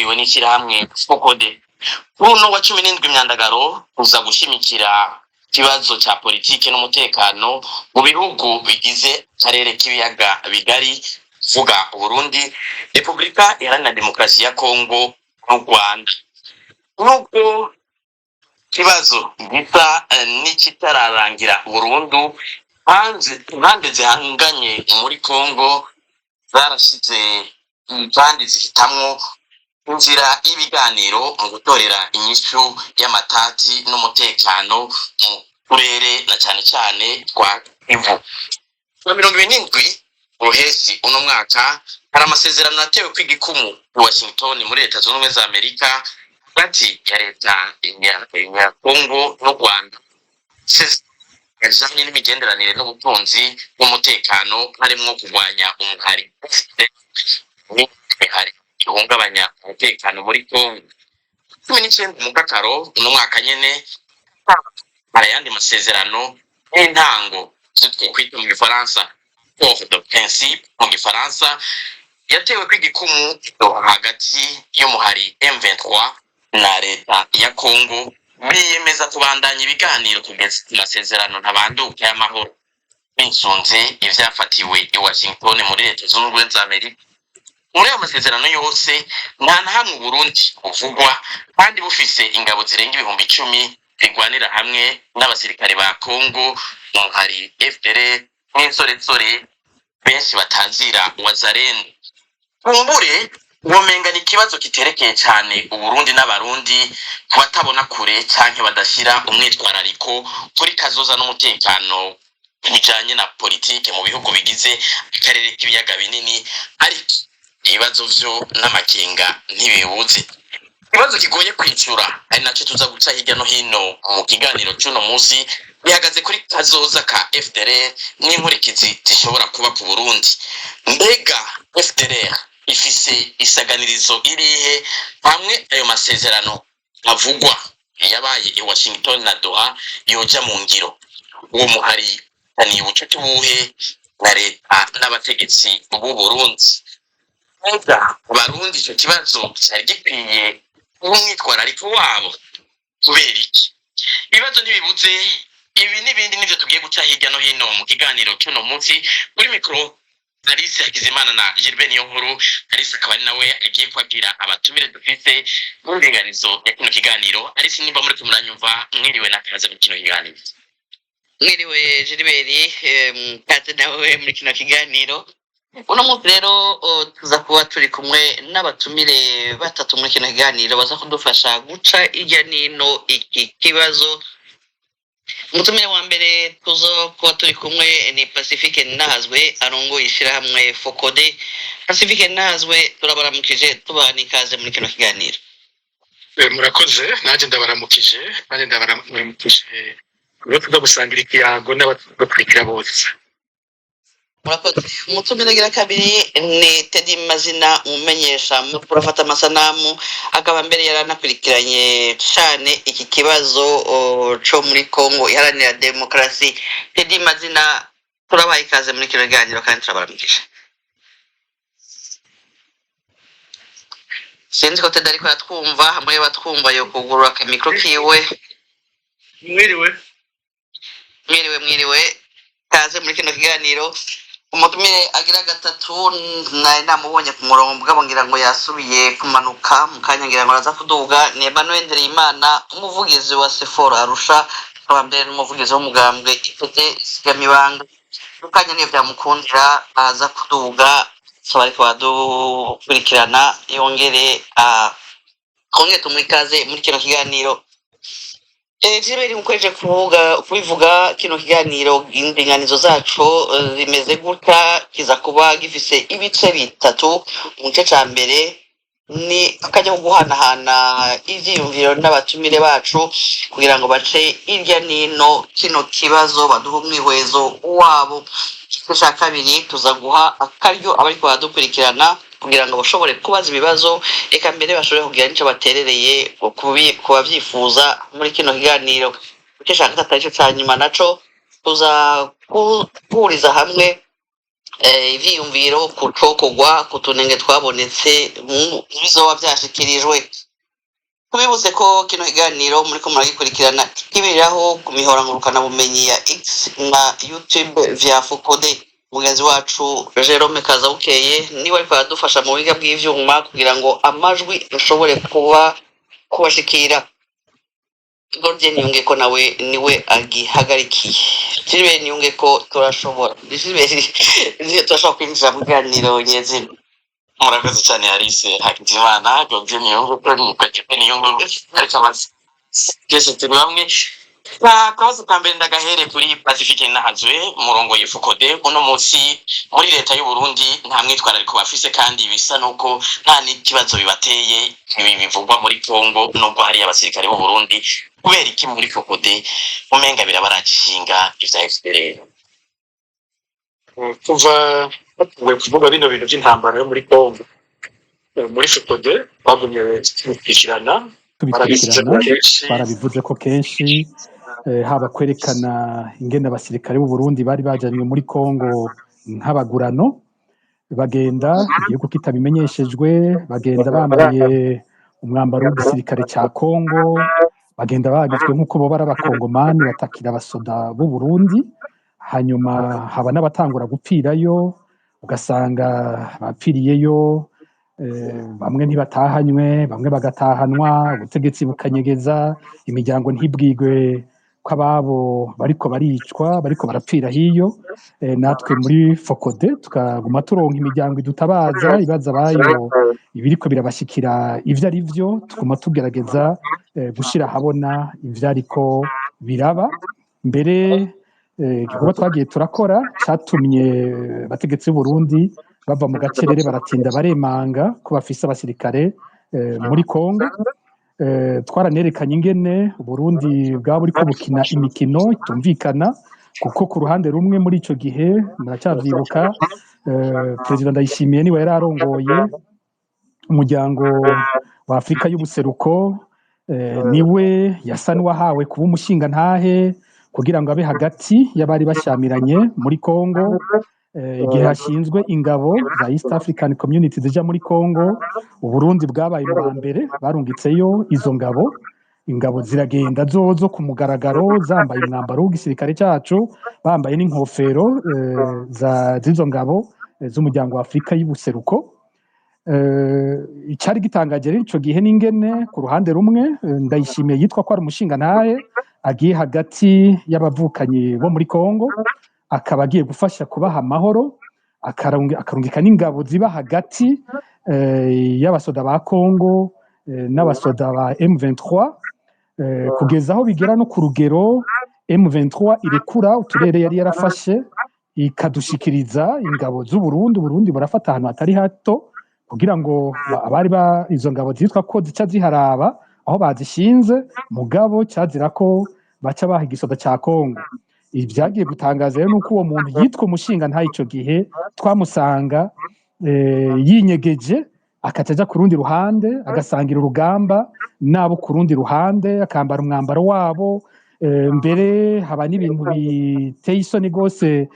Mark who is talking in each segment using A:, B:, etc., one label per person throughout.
A: twateguriwe n'ishyirahamwe Fokode. Kuri uno wa 17 Myandagaro uza gushimikira ikibazo cya politike n'umutekano mu bihugu bigize akarere k'ibiyaga bigari, vuga Burundi, Repubulika Iharanira Demokarasi ya Kongo n'u Rwanda. Nubwo kibazo gisa n'ikitararangira burundu, impande zihanganye muri Kongo zarashize kandi zihitamwo inzira y'ibiganiro mu gutorera inyishu y'amatati n'umutekano mu turere na cyane cyane twa Kivu. Kwa 27 Ruhesi uno mwaka hari amasezerano yatewe kw'igikumu i Washington muri Leta Zunze Ubumwe za Amerika hagati ya leta ya Kongo n'u Rwanda, yajanye n'imigenderanire n'ubutunzi bw'umutekano harimo kurwanya umuhari ihungabanya umutekano muri Kongo. 19 mu Kakaro uno mwaka nyene hari ayandi masezerano y'intango kwita mu Gifaransa accord de principe mu Gifaransa yatewe kw'igikumu hagati y'umuhari M23 na leta ya Kongo, biyemeza kubandanya ibiganiro kugeza amasezerano ntabanduka y'amahoro bisunze ivyafatiwe i Washington muri Leta Zunze Ubumwe za Amerika. Muri ayo masezerano yose nta na hamwe Burundi buvugwa, kandi bufise ingabo zirenga 10,000 bigwanira hamwe n'abasirikare ba Kongo mu hari FDLR n'insorensore benshi batazira Wazalendo. Kumbure womenga ni kibazo kiterekeye cyane Uburundi n'abarundi kubatabona kure canke badashira umwitwarariko kuri kazoza n'umutekano bijanye na politike mu bihugu bigize akarere k'ibiyaga binini, ariko ibibazo vyo n'amakenga ntibibuze. Ikibazo kigoye kwicura ari naco tuza guca hirya no hino mu kiganiro cy'uno munsi, bihagaze kuri kazoza ka FDLR n'inkurikizi zishobora kuba ku Burundi. Mbega FDLR ifise isaganirizo irihe hamwe ayo masezerano avugwa yabaye i Washington na Doha yoja mu ngiro? Uwo muhari ni ubucuti buhe na leta n'abategetsi b'u Burundi? Mbega Abarundi ico kibazo cyari gikwiye umwitwarariko wabo kubera iki? Ibibazo ntibibuze, ibi n'ibindi nivyo tugiye guca hirya no hino mu kiganiro cy'uno munsi. Kuri mikro Alice Hakizimana na Gilbert Niyonkuru. Alice akaba ari nawe agiye kwabwira abatumire dufite mu ndinganizo ya kino kiganiro. Alice, nimba muri kumuranyumva, mwiriwe na kaza mu kino kiganiro.
B: Mwiriwe Gilbert, kaze nawe muri kino kiganiro. Uno munsi rero tuza kuba turi kumwe n'abatumire batatu muri kino kiganiro baza kudufasha guca irya nino iki kibazo. Umutumire wa mbere tuzo kuba turi kumwe ni Pacifique Nahazwe, arongoye ishirahamwe Fokode. Pacifique Nahazwe, turabaramukije tubaha n'ikaze muri kino kiganiro.
C: Murakoze, naje ndabaramukije tuza gusangira ikiyago n'abatwikira bose.
B: Murakoze. Umutumire gira kabiri ni Teddy Mazina, umumenyesha mu kurafata amasanamu, akaba mbere yaranakurikiranye cyane iki kibazo cyo muri Kongo Iharanira Demokarasi. Teddy Mazina, turabaha ikaze muri kino kiganiro kandi turabaramukije. Sinzi ko Teddy ariko aratwumva, hamwe batwumva yo kugurura ka mikro kiwe. Mwiriwe kaze muri kino kiganiro. Umutumire agira gatatu namubonye ku murongo bwabo, ngira ngo yasubiye kumanuka mu kanya, ngira ngo araza kuduga. Ni Emmanuel Ndereyimana, umuvugizi wa Sephora Arusha, akaba mbere n'umuvugizi w'umugambwe ifite isigamibanga. Mukanya niyo byamukundira aza kuduga, so ariko badukurikirana yongere tumuhe ikaze muri kino kiganiro. Gilbert, mukweje kubivuga kino kiganiro, indinganizo zacu zimeze gutya, kiza kuba gifise ibice bitatu. Mu gice ca mbere ni akajya guhanahana ivyiyumviro n'abatumire bacu kugira ngo bace irya nino kino kibazo, baduha umwihwezo wabo. Igice ca kabiri tuza guha akaryo abariko baradukurikirana kugira ngo bashobore kubaza ibibazo, eka mbere bashobore kugira nico baterereye kubavyifuza muri kino kiganiro. Igice ca gatatu arico ca nyuma naco tuza guhuriza hamwe ivyiyumviro ku cokogwa ku tunenge twabonetse bizoba vyashikirijwe. Tubibutse ko kino kiganiro muriko muragikurikirana kibiriraho ku mihora ngurukanabumenyi ya X na YouTube vya Focode. Mugenzi wacu Jerome Kazabukeye niwe ariko aradufasha mu biga bw'ivyuma kugira ngo amajwi ashobore kuba kubashikira. Gordian Yunge ko nawe niwe agihagarikiye. Silve Yunge ko turashobora. Turashobora kwinjira mu kiganiro nyezina.
A: murakoze cyane Alice Hakizimana Godwin Nyungu kuri mukajije Nyungu ariko amazi kese turi bamwe kabazo kambere ndagahere kuri Pacifique Nahazwe murongo y'Focode uno munsi muri leta y'u Burundi nta mwitwarariko bafise kandi bisa nuko nta n'ikibazo bibateye ibi bivugwa muri Kongo nubwo hari abasirikare b'u Burundi kubera iki muri Focode umenga birabarashinga ivya FDLR
C: kuva batanguye kuvuga bino bintu by'intambara yo muri Kongo muri Focode bagumye gukurikirana
D: barabivuze ko kenshi haba kwerekana ingene abasirikare b'u Burundi bari bajanywe muri Kongo nk'abagurano bagenda igihugu kitabimenyeshejwe bagenda bambaye umwambaro w'igisirikare cya Kongo bagenda bagizwe nk'uko bo bari abakongomani batakira abasoda b'u Burundi hanyuma haba n'abatangura gupfirayo ugasanga bapfiriyeyo bamwe ntibatahanywe bamwe bagatahanwa ubutegetsi bukanyegeza imiryango ntibwigwe ko ababo bariko baricwa bariko barapfira hiyo natwe muri Focode tukaguma turonka imiryango idutabaza ibaza bayo ibiriko birabashikira ivyo ari vyo tukuma tugerageza gushira habona ivyo ariko biraba mbere igikorwa twagiye turakora catumye abategetsi b'u Burundi bava mu gacerere baratinda baremanga ko bafise abasirikare muri Kongo twaranerekanye ingene Burundi bwaba buriko bukina imikino itumvikana kuko ku ruhande rumwe muri ico gihe muracavyibuka Perezida Ndayishimiye niwe yari arongoye umuryango wa Afrika y'ubuseruko niwe yasa n'uwahawe kuba umushinga ntahe kugira ngo abe hagati y'abari bashamiranye muri Kongo igihe hashinzwe ingabo za East African Community zija muri Kongo Uburundi bwabaye mu mbere barungitseyo izo ingabo ziragenda zozo ku mugaragaro zambaye umwambaro w'igisirikare cyacu bambaye n'inkofero z'izo ngabo z'umuryango wa Afrika y'ubuseruko icari gitangaje rero ico gihe n'ingene ku ruhande rumwe Ndayishimiye yitwa ko ari umushinga ntahe agiye hagati y'abavukanyi bo muri Kongo akaba agiye gufasha kubaha amahoro akarungika n'ingabo ziba hagati y'abasoda ba Kongo n'abasoda ba M23 kugeza aho bigera no ku rugero M23 irekura uturere yari yarafashe ikadushikiriza ingabo z'u Burundi barafata ahantu hatari hato kugira ngo abari izo ngabo zitwa ko zica ziharaba aho bazishinze mugabo cyazira ko baca baha igisoda cya Kongo ibyagiye gutangaza rero nuko uwo muntu yitwa umushinga nta ico gihe twamusanga yinyegeje akacaja ku rundi ruhande agasangira urugamba nabo ku rundi ruhande akambara umwambaro wabo mbere haba n'ibintu biteye isoni gose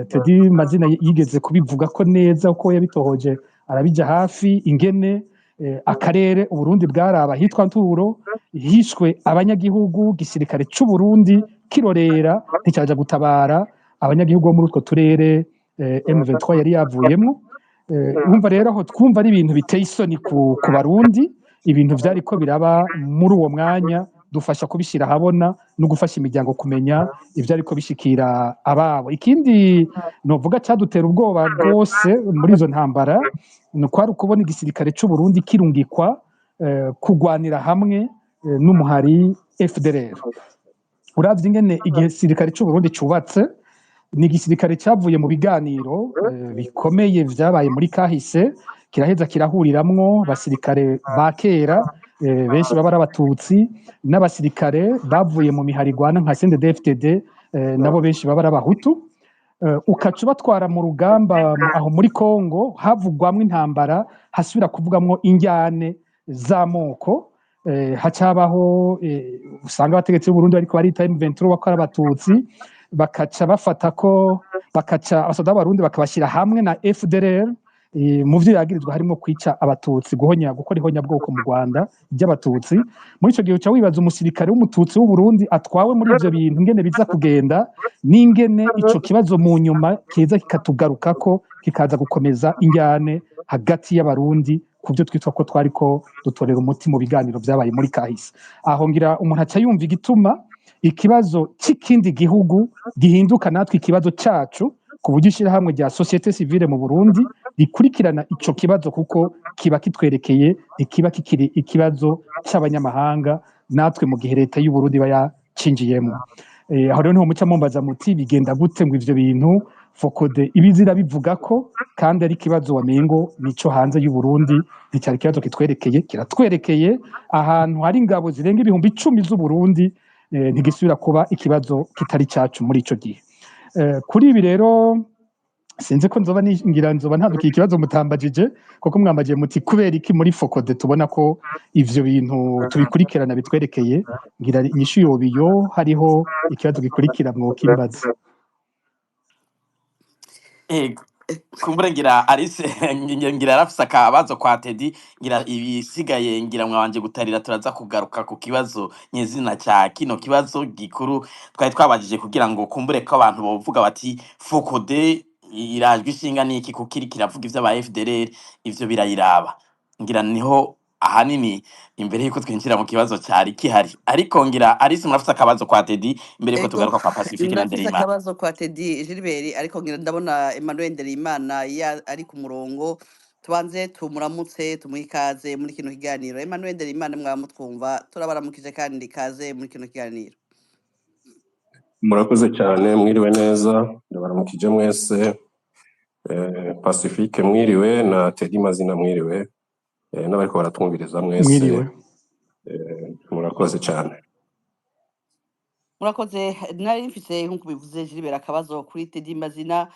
D: Teddy Mazina yigeze kubivuga ko neza uko yabitohoje arabija hafi ingene akarere Uburundi bwaraba hitwa Nturo hishwe abanyagihugu gisirikare c'u Burundi kirorera nticyaja gutabara abanyagihugu bo muri utwo turere M23 yari yavuyemo umva rero aho twumva ari ibintu biteye isoni ku Barundi ibintu vyariko biraba muri uwo mwanya dufasha kubishira habona no gufasha imiryango kumenya ivyo ariko bishikira ababo ikindi novuga cyadutera ubwoba rwose muri izo ntambara no kwari kubona igisirikare c'u Burundi kirungikwa kugwanira hamwe n'umuhari FDLR uravye ingene igisirikare c'u Burundi cubatse ni igisirikare cyavuye mu biganiro bikomeye vyabaye muri kahise kiraheza kirahuriramwo basirikare ba kera benshi baba ari abatutsi n'abasirikare bavuye mu miharigwana nka CNDD-FDD nabo benshi baba ari abahutu ukaca batwara mu rugamba aho muri Kongo havugwamwo intambara hasubira kuvugamwo injyane z'amoko hacabaho usanga abategetsi b'u Burundi bariko barita M23 ko ari abatutsi bakaca bafata ko bakaca abasoda b'abarundi bakabashyira hamwe na FDLR mu vyo yagirizwa harimo kwica abatutsi gukora ihonyabwoko mu Rwanda ry'abatutsi. Muri ico gihe uca wibaza umusirikare w'umututsi w'u Burundi atwawe muri ivyo bintu ingene biza kugenda n'ingene ico kibazo mu nyuma kiza kikatugarukako kikaza gukomeza injyane hagati y'abarundi kubyo twitwa ko twariko dutorera umuti mu biganiro vyabaye muri kahise. Aho ngira umuntu aca yumva igituma ikibazo c'ikindi gihugu gihinduka natwe ikibazo cacu ku buryo ishirahamwe rya societe civile mu Burundi rikurikirana ico kibazo kuko kiba kitwerekeye ntikiba kikiri ikibazo c'abanyamahanga natwe mu gihe leta y'u Burundi iba yacinjiyemo. Aho rero niho muca mumbaza muti bigenda gute ngo ivyo bintu Fokode ibizira bivuga ko kandi ari ikibazo wamengo nico hanze y'u Burundi nticyari ikibazo kitwerekeye, kiratwerekeye ahantu hari ingabo zirenga ibihumbi 10 z'u Burundi, ntigisubira kuba ikibazo kitari cacu muri ico gihe. Kuri ibi rero sinzi ko nzoba ntadukiye ikibazo mutambajije kuko mwambagiye muti kubera iki muri Fokode tubona ko ivyo bintu tubikurikirana bitwerekeye, ngira inyishu yobiyo hariho ikibazo gikurikira mwokimbaza.
A: kumbura ngira Alice ngira arafise akabazo kwa Teddy, ngira ibisigaye ngira mwabanje gutarira turaza kugaruka ku kibazo nyezina cya kino kibazo gikuru twari twabajije kugira ngo kumbure ko abantu bovuga bati Fokode irajwe ishinga niki kukiri kiravuga ivyo aba FDLR ivyo birayiraba. Ngira niho ahanini imbere yuko twinjira mu kibazo cyari kihari, ariko ngira Alice murafise akabazo kwa Teddy imbere yuko tugaruka kwa Pacifique na Ndereyimana.
B: akabazo kwa Teddy Gilbert, ariko ngira ndabona Emmanuel Ndereyimana ari ku murongo, tubanze tumuramutse tumuhe ikaze muri kino kiganiro. Emmanuel Ndereyimana mwamutwumva, turabaramukije kandi ikaze muri kino kiganiro.
E: Murakoze cyane, mwiriwe neza, ndabaramukije mwese. Pacifique mwiriwe na Teddy Mazina mwiriwe, n'abariko baratwumviriza mwese
D: Mwiriwe.
E: murakoze cyane.
B: Murakoze. Nari mfise nkuko bivuze Gilbert akabazo kuri Teddy Mazina.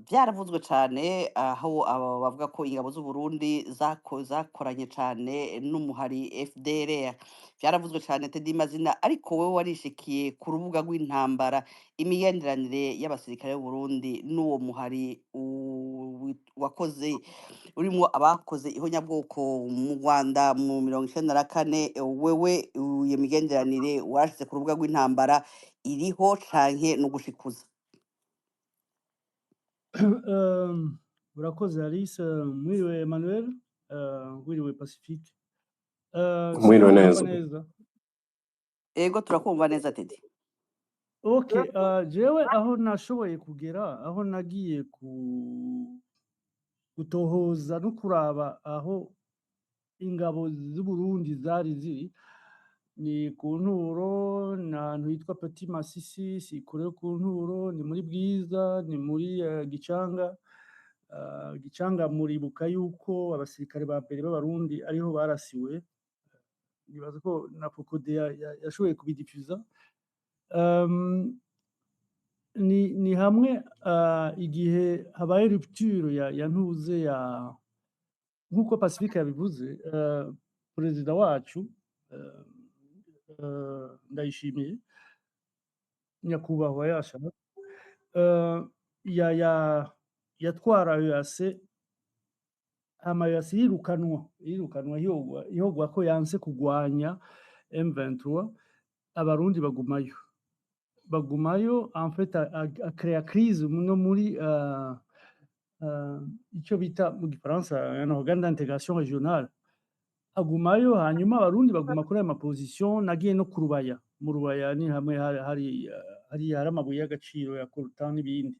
B: Byaravuzwe cyane aho bavuga ko ingabo z'u Burundi zakoranye cyane n'umuhari FDLR. Byaravuzwe cyane Teddy Mazina, ariko wewe warishikiye ku rubuga rw'intambara imigenderanire y'abasirikare b'u Burundi n'uwo muhari wakoze urimo abakoze ihonyabwoko mu Rwanda mu 1994. Wewe iyo migenderanire warashyize ku rubuga rw'intambara, iriho canke no gushikuza?
F: Urakoze Alice, mwiriwe Emmanuel, mwiriwe Pacifique.
E: Mwiriwe neza.
B: Ego turakumva neza Teddy.
F: Okay, jewe aho nashoboye kugera, aho nagiye gutohoza no kuraba aho ingabo z'u Burundi zari ziri, ni ku Nturo, n'ahantu hitwa Petit Masisi, si kure ku Nturo, ni muri Bwiza, ni muri Gicanga. Gicanga muribuka yuko abasirikare ba mbere b'abarundi ariho barasiwe, nibaza ko na Fokode yashoboye kubidifuza. Ni hamwe igihe habaye rupture ya ntuze ya nk'uko Pacifique yabivuze, perezida wacu Ndayishimiye nyakubahwa yashaka yatwara EAC, EAC yirukanwa ihogwa ko yanse kugwanya M23. Abarundi bagumayo en fait créa crise no muri icyo bita mu Gifaransa organe d'intégration régionale. Agumayo, hanyuma abarundi baguma kuri aya maposition. Nagiye no ku Rubaya, mu Rubaya ni hamwe hari amabuye y'agaciro ya coltan n'ibindi.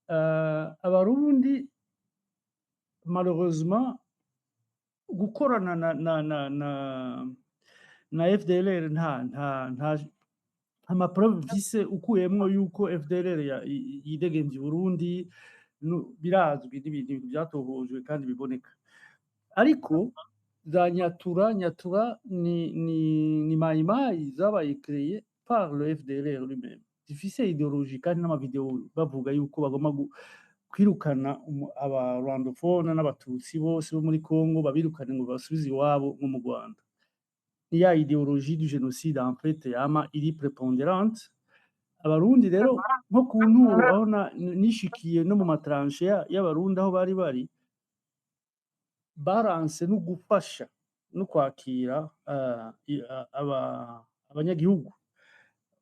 F: Abarundi malheureusement gukorana na FDLR nta amapreuve vise ukuyemwo yuko FDLR yidegenje Burundi, birazwi n'ibintu byatohojwe kandi biboneka. Ariko za Nyatura ni mayimayi zabaye créé par le FDLR lui-même, zifise idéologie kandi n'amavideo bavuga yuko bagomba kwirukana abarwandofone n'abatutsi bose bo muri Congo babirukane ngo basubize iwabo nko mu Rwanda. Ni ya idéologie du génocide en fait yama iri prépondérante. Abarundi rero nko ku nturo aho nishikiye no mu matranche y'abarundi aho bari bari baranse no gufasha no kwakira abanyagihugu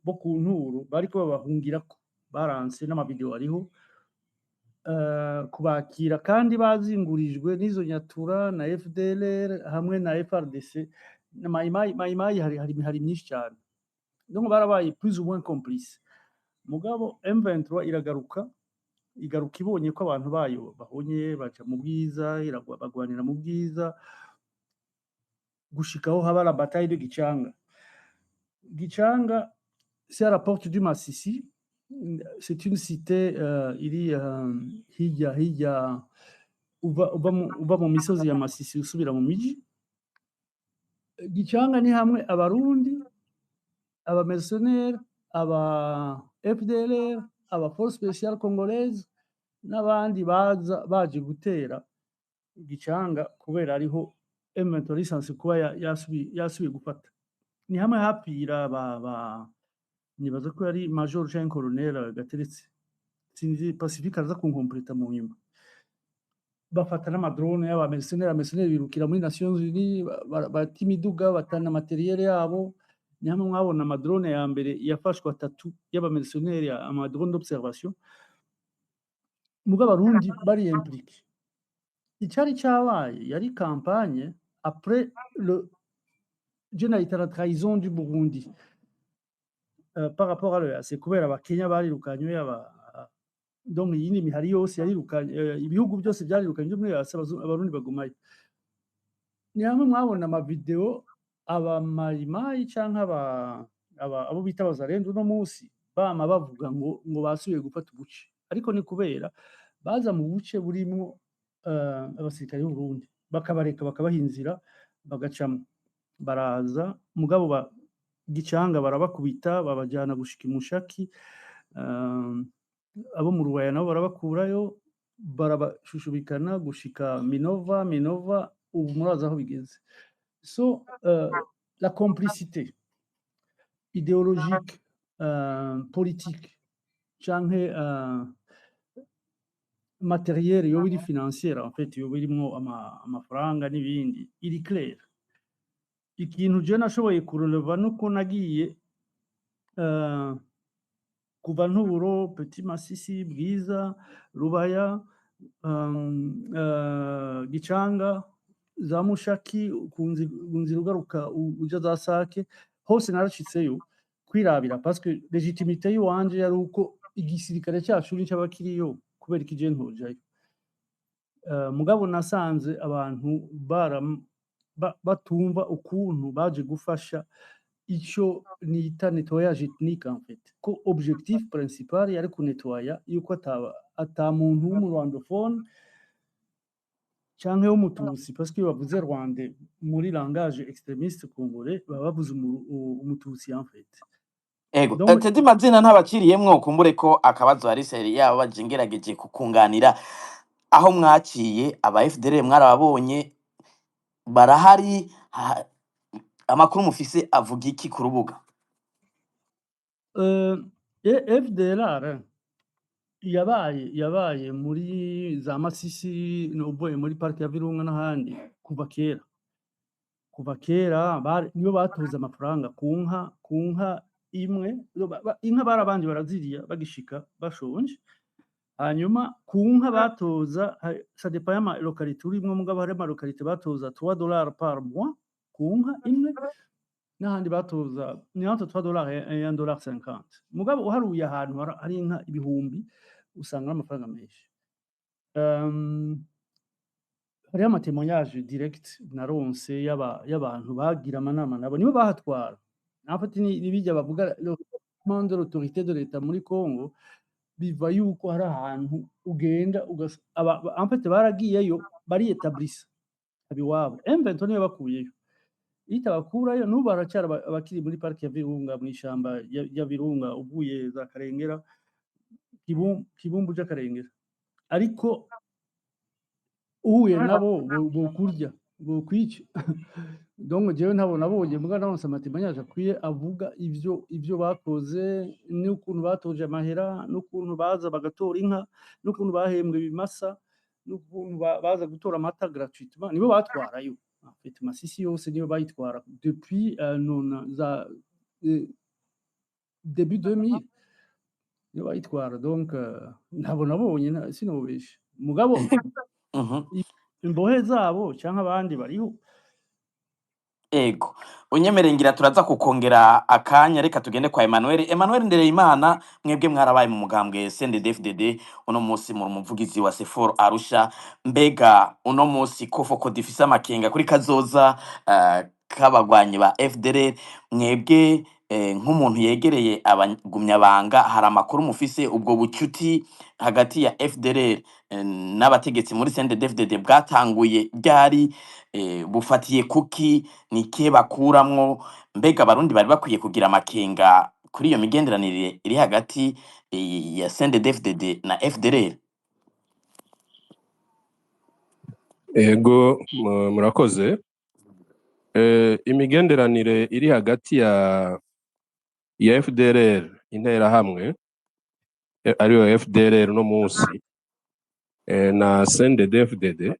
F: bo ku nturo bariko babahungirako, baranse n'amavideo ariho kubakira kandi bazingurijwe n'izo nyatura na FDLR hamwe na FRDC na mayimayi hari myinshi cyane, donc barabaye plus ou moins complice. Mugabo M23 igaruka ibonye ko abantu bayo bahonye baca mu bwiza, bagwanira mu bwiza gushikaho haba la bataille de Gichanga. Gichanga, c'est à la porte du Masisi. C'est une cité iri hirya uva mu misozi ya Masisi usubira mu miji. Gichanga ni hamwe abarundi, aba mercenaires, aba FDLR, aba force spéciale congolaise n'abandi baje gutera Gichanga kubera ariho M23 lisansi kuba yasubiye gufata. Ni hamwe hapira nibaza ko yari major Jean Colonel Gateretse, sinzi Pacifique araza kunkompleta mu nyuma. Bafata n'amadrone y'aba mercenaires birukira muri Nations Unies, bati imiduga batana materiel yabo. Ni hamwe mwabona amadrone ya mbere yafashwe 3 y'aba mercenaires, amadrone d'observation. Mugabo abarundi bari impliqué. Icyari cyabaye yari campagne après le la trahison du Burundi par rapport à l'EAC, kubera abakenya barirukanywe donc yindi mihari yose yarirukanye, ibihugu byose byarirukanye muri EAC, abarundi bagumayo. Ni hamwe mwabona amavideo abamayimayi canke abo bita abazarendo no munsi bama bavuga ngo basubiye gufata ubuce, ariko ni kubera baza mu buce burimwo abasirikare b'u Burundi bakabareka bakabahinzira bagacamo, baraza mugabo Gichanga barabakubita babajyana gushika imushaki, abo mu Ruwaya nabo barabakurayo barabashushubikana gushika Minova, ubu murazi aho bigeze. So la complicité idéologique, politique canke matériel yo biri financière en fait yo birimo amafaranga n'ibindi iri clair. Ikintu je nashoboye kureleva nuko nagiye kuva Nturo, Petit Masisi, Bwiza, Rubaya, Gichanga, za Mushaki, kunzira ugaruka uja za Sake, hose narashitseyo kwirabira parce que légitimité yiwanje yari uko igisirikare cyacu ni cy'abakiriyo kubera ikije ntojayo. Mugabo nasanze abantu batumva ukuntu baje gufasha icyo nita nettoyage ethnique en fait, ko objectif principal yari kunettoya yuko ata muntu w'umurwandophone canke w'umututsi, parce que bavuze Rwanda muri langage extrémiste congolais baba bavuze umututsi en fait.
A: Ego, Teddy Mazina ntabakiriyemwo kumbure ko akabazo ari seri yabo bajingerageje kukunganira aho mwaciye aba FDL mwarababonye barahari, amakuru mufise avuga iki ku rubuga?
F: FDLR yabaye muri za Masisi n'uvuye muri park ya Virunga n'ahandi kuva kera niyo batoza amafaranga ku nka imwe, inka barabandi baraziriya bagishika bashonje, hanyuma ku nka batoza ça dépend y'ama localité urimwo, mugabo hari ama localité batoza $3 par mois ku nka imwe, n'ahandi batoza ni entre $3 et $1.50. Mugabo uharuye ahantu hari inka ibihumbi usanga amafaranga menshi. Hari amatémoignage direct naronse y'abantu bagira amanama nabo nibo bahatwara. En fait ni bijya bavuga le commandement de l'autorité de l'État muri Congo, biva yuko hari ahantu ugenda en fait baragiyeyo bari etablisse abiwabo. M23 niyo bakuyeyo, itabakurayo n'ubu baracyara abakiri muri park ya Virunga, mu ishamba ya Virunga uvuye za Karengera, Kibumbu ja Karengera. ariko uhuye nabo bokurya bokwica donc jewe ntabo nabonye mbwa naronse amatemanyage akwiye avuga ivyo bakoze n'ukuntu batoje amahera n'ukuntu baza bagatora inka n'ukuntu bahembwe ibimasa n'ukuntu baza gutora amata gratuitement nibo batwarayo afite Masisi yose nibo bayitwara depuis début 2000 nibo bayitwara donc ntabo nabonye sinobesha mugabo imbohe zabo canke abandi bariho.
A: Ego unyemerengera turaza kukongera akanya reka tugende kwa Emmanuel Ndereyimana mwebwe mwarabaye mu mugambwe CNDD-FDD uno munsi mu muvugizi wa Sefor Arusha mbega uno munsi kofoko difise amakenga kuri kazoza kabagwanyi ba FDLR mwebwe nk'umuntu yegereye abagumyabanga hari amakuru mufise ubwo bucuti hagati ya FDLR n'abategetsi muri CNDD-FDD bwatanguye ryari bufatiye kuki nike bakuramwo mbega abarundi bari bakwiye kugira amakenga kuri iyo migenderanire iri hagati ya CNDD-FDD na FDLR?
E: Ego murakoze. Imigenderanire iri hagati ya FDLR interahamwe ariyo FDLR no munsi na CNDD-FDD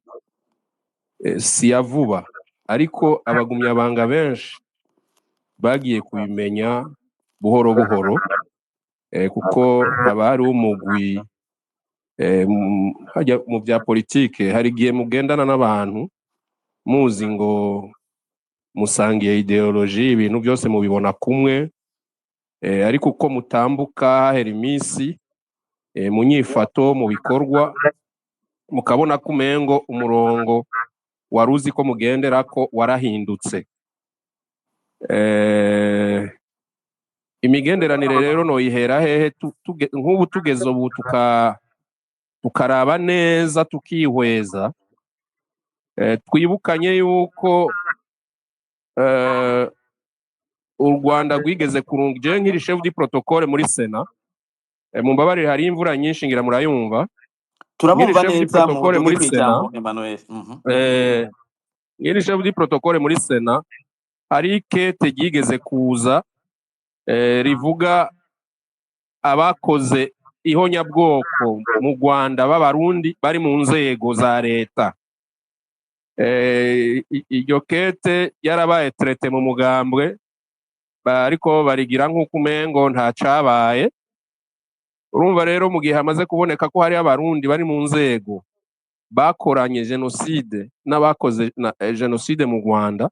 E: si ya vuba ariko abagumyabanga benshi bagiye kubimenya buhoro buhoro kuko haba hari umugwi hajya mu bya politike hari igihe mugendana n'abantu muzi ngo musangiye ideology ibintu byose mubibona kumwe ariko uko mutambuka hahera iminsi mu nyifato mu bikorwa mukabona kumengo umurongo waruzi ko mugendera ko warahindutse. Imigenderanire rero no ihera hehe nk'ubu tugeze ubu tukaraba neza tukihweza twibukanye yuko u Rwanda rwigeze kurungije nk'iri chef du protocole muri Sena mumbabarire hari imvura nyinshi ngira murayumva
A: turabumva neza mu
E: protocole muri Sena
A: Emmanuel
E: nk'iri chef du protocole muri Sena hari ikete ryigeze kuza rivuga abakoze ihonyabwoko mu Rwanda b'abarundi bari mu nzego za leta. Iryo kete yarabaye traité mu mugambwe ariko barigira nk'uko umengo nta cabaye. Urumva rero mu gihe hamaze kuboneka ko hari abarundi bari mu nzego bakoranye genocide n'abakoze genocide mu Rwanda,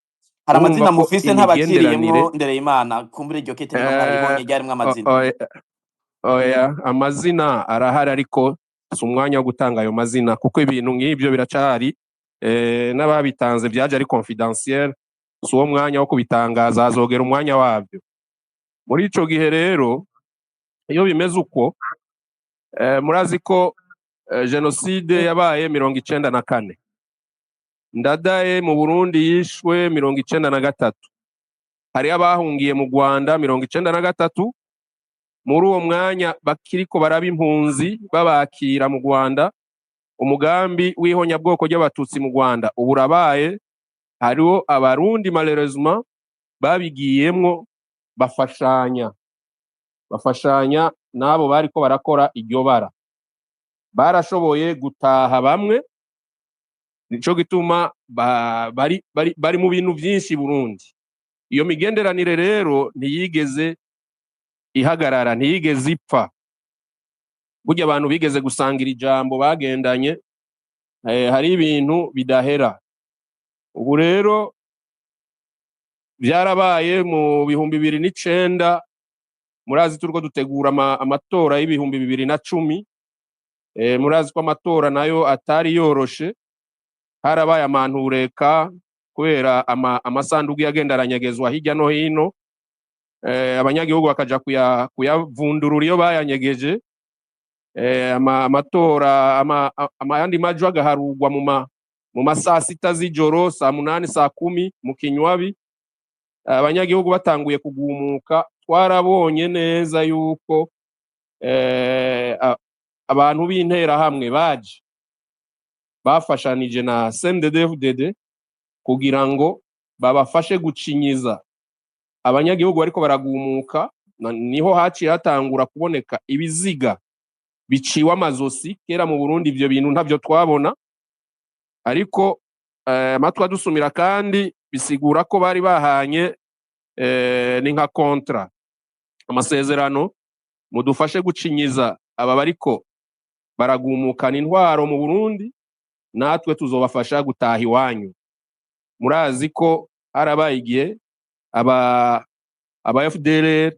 A: hari amazina mufise ntabakiriyemwo Ndereyimana kumbura iryo kete niho mwaribonye ryarimwo amazina.
E: Oya amazina arahari ariko si umwanya wo gutanga ayo mazina kuko ibintu nk'ibyo biracari n'ababitanze byaje ari confidentiel si uwo mwanya wo kubitangaza azogera umwanya wabyo. Muri ico gihe rero iyo bimeze uko murazi ko genocide yabaye 1994 Ndadaye mu Burundi yishwe 1993 hari abahungiye mu Rwanda 1993 muri uwo mwanya bakiriko baraba impunzi babakira mu Rwanda umugambi w'ihonyabwoko ry'abatutsi mu Rwanda uburabaye hariho abarundi malheureusement babigiyemwo bafashanya nabo bariko barakora iryo bara barashoboye gutaha bamwe nico gituma bari mu bintu byinshi Burundi. Iyo migenderanire rero ntiyigeze ihagarara ntiyigeze ipfa burya abantu bigeze gusangira ijambo bagendanye hari ibintu bidahera. Ubu rero byarabaye mu 2009 murazi turiko dutegura amatora y'ibihumbi 2010 murazi ko amatora nayo atari yoroshe harabaye amantureka kubera amasanduku yagendaranyegezwa hirya no hino abanyagihugu bakaja kuyavundurura iyo bayanyegeje amatora amayandi majwi agaharugwa mu masaa 6 z'ijoro saa 8 saa 10 mu kinywabi abanyagihugu batanguye kugumuka twarabonye neza yuko abantu b'interahamwe baje bafashanije na CNDD-FDD kugira ngo babafashe gucinyiza abanyagihugu bariko baragumuka. Niho haciye hatangura kuboneka ibiziga biciwe amazosi. Kera mu Burundi ivyo bintu ntavyo twabona, ariko amatwi adusumira kandi bisigura ko bari bahanye ni nka kontra, amasezerano, mudufashe gucinyiza aba bariko baragumukana intwaro mu Burundi, natwe tuzobafasha gutaha iwanyu. Murazi ko harabaye igihe aba FDLR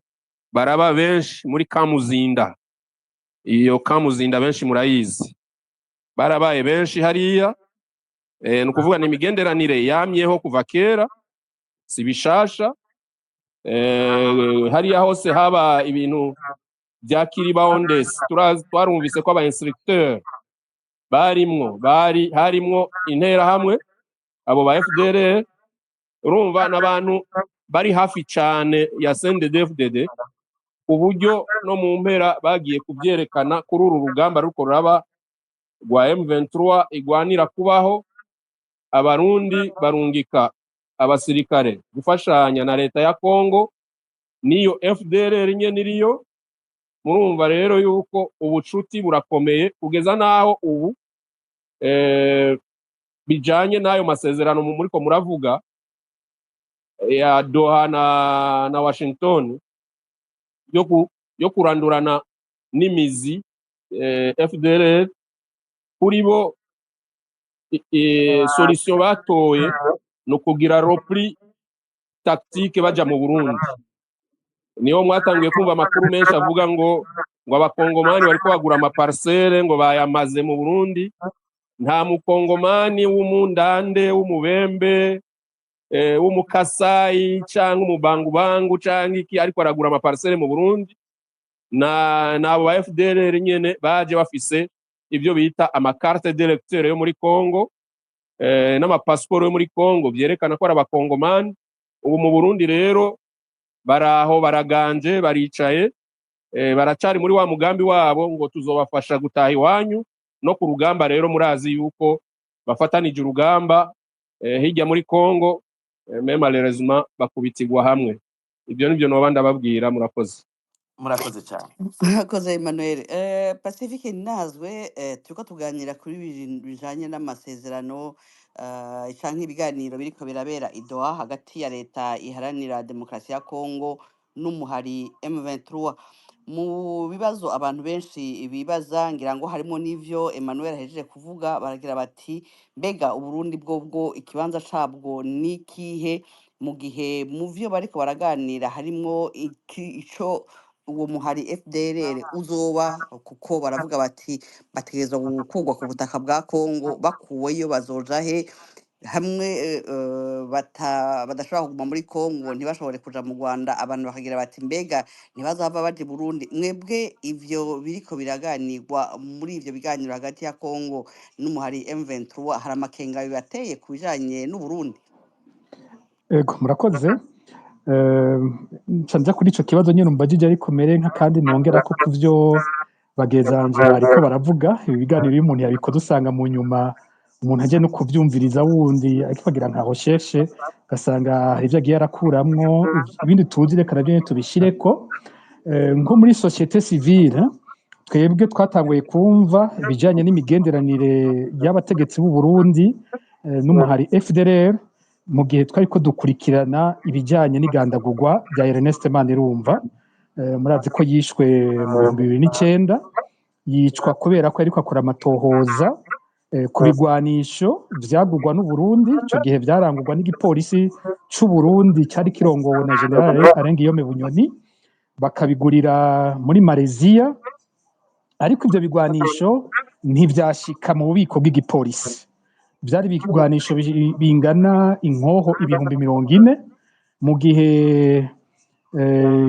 E: baraba benshi muri Kamuzinda. Iyo Kamuzinda benshi murayizi, barabaye benshi hariya. Ni ukuvuga ni imigenderanire yamyeho kuva kera, si bishasha. Hariya hose haba ibintu bya Kiribawondesi, twarumvise ko aba instructeur harimwo interahamwe, abo ba FDLR. Urumva n'abantu bari hafi cyane ya CNDD-FDD, uburyo no mu mpera bagiye kubyerekana kuri uru rugamba ruko ruraba rwa M23 igwanira kubaho. Abarundi barungika abasirikare gufashanya na leta ya Kongo niyo FDLR nyene iriyo. Murumva rero yuko ubucuti burakomeye kugeza naho ubu bijanye n'ayo masezerano muriko muravuga ya Doha na Washington yo kurandurana n'imizi FDLR. Kuri bo solution batoye no kugira repli tactique baja mu Burundi. Niyo mwatangiye kumva amakuru menshi avuga ngo abakongomani bariko bagura amaparcelle ngo bayamaze mu Burundi. Nta mukongomani w'umundande, w'umubembe, w'umukasayi canke umubangubangu canke iki ariko aragura amaparcelle mu Burundi. Nabo ba FDLR nyene baje bafise ibyo bita amakarte d'électeur yo muri Kongo, n'amapasiporo yo muri Kongo byerekana ko ari abakongomani. Ubu mu Burundi rero baraho baraganje, baricaye, baracari muri wa mugambi wabo ngo tuzobafasha gutaha iwanyu. No ku rugamba rero murazi yuko bafatanije urugamba hirya muri Kongo, malheureusement bakubitirwa hamwe. Ibyo nibyo noba ndababwira.
B: Murakoze cyane. Murakoze Emmanuel. Pacifique Nazwe, turiko tuganira kuri ibintu bijanye n'amasezerano canke ibiganiro biriko birabera i Doha hagati ya leta iharanira demokarasi ya Kongo n'umuhari M23. Mu bibazo abantu benshi bibaza, ngira ngo harimo n'ivyo Emmanuel ahejeje kuvuga, baragira bati mbega Uburundi bwo ikibanza cabwo nikihe mu gihe mu vyo bariko baraganira harimo ico uwo muhari FDLR uzoba, kuko baravuga bati bategerezwa gukurwa ku butaka bwa Kongo, bakuweyo bazoja he? Hamwe badashobora kuguma muri Kongo ntibashobore kuja mu Rwanda, abantu bakagira bati mbega ntibazava baje Burundi. Mwebwe ivyo biriko biraganirwa muri ivyo biganiro hagati ya Kongo n'umuhari M23, hari amakenga bibateye ku bijanye n'Uburundi?
D: Ego murakoze. Nca kuri ico kibazo nyene umbajije, ariko mere nka kandi nongera ko kuvyo bagezanje bariko baravuga. Ibi biganiro iyo umuntu yabikoze usanga mu nyuma umuntu aje no kuvyumviriza wundi ariko bagira nka recherche, gasanga hari ivyo agiye arakuramwo ibindi tuzi, reka navyo tubishireko. Nko muri societe civile twebwe twatanguye kumva ibijanye n'imigenderanire y'abategetsi b'u Burundi n'umuhari FDLR mu gihe twariko dukurikirana ibijanye n'igandagurwa rya Ernest Manirumva. Murazi ko yishwe mu 2009, yicwa kubera ko ariko akora amatohoza ku bigwanisho vyagurwa n'u Burundi. Ico gihe vyarangurwa n'igipolisi c'u Burundi cari kirongowe na General Arengiyome Bunyoni, bakabigurira muri Malaysia, ariko ivyo bigwanisho ntivyashika mu bubiko bw'igipolisi. Vyari ibigwanisho bingana inkoho 40,000, mu gihe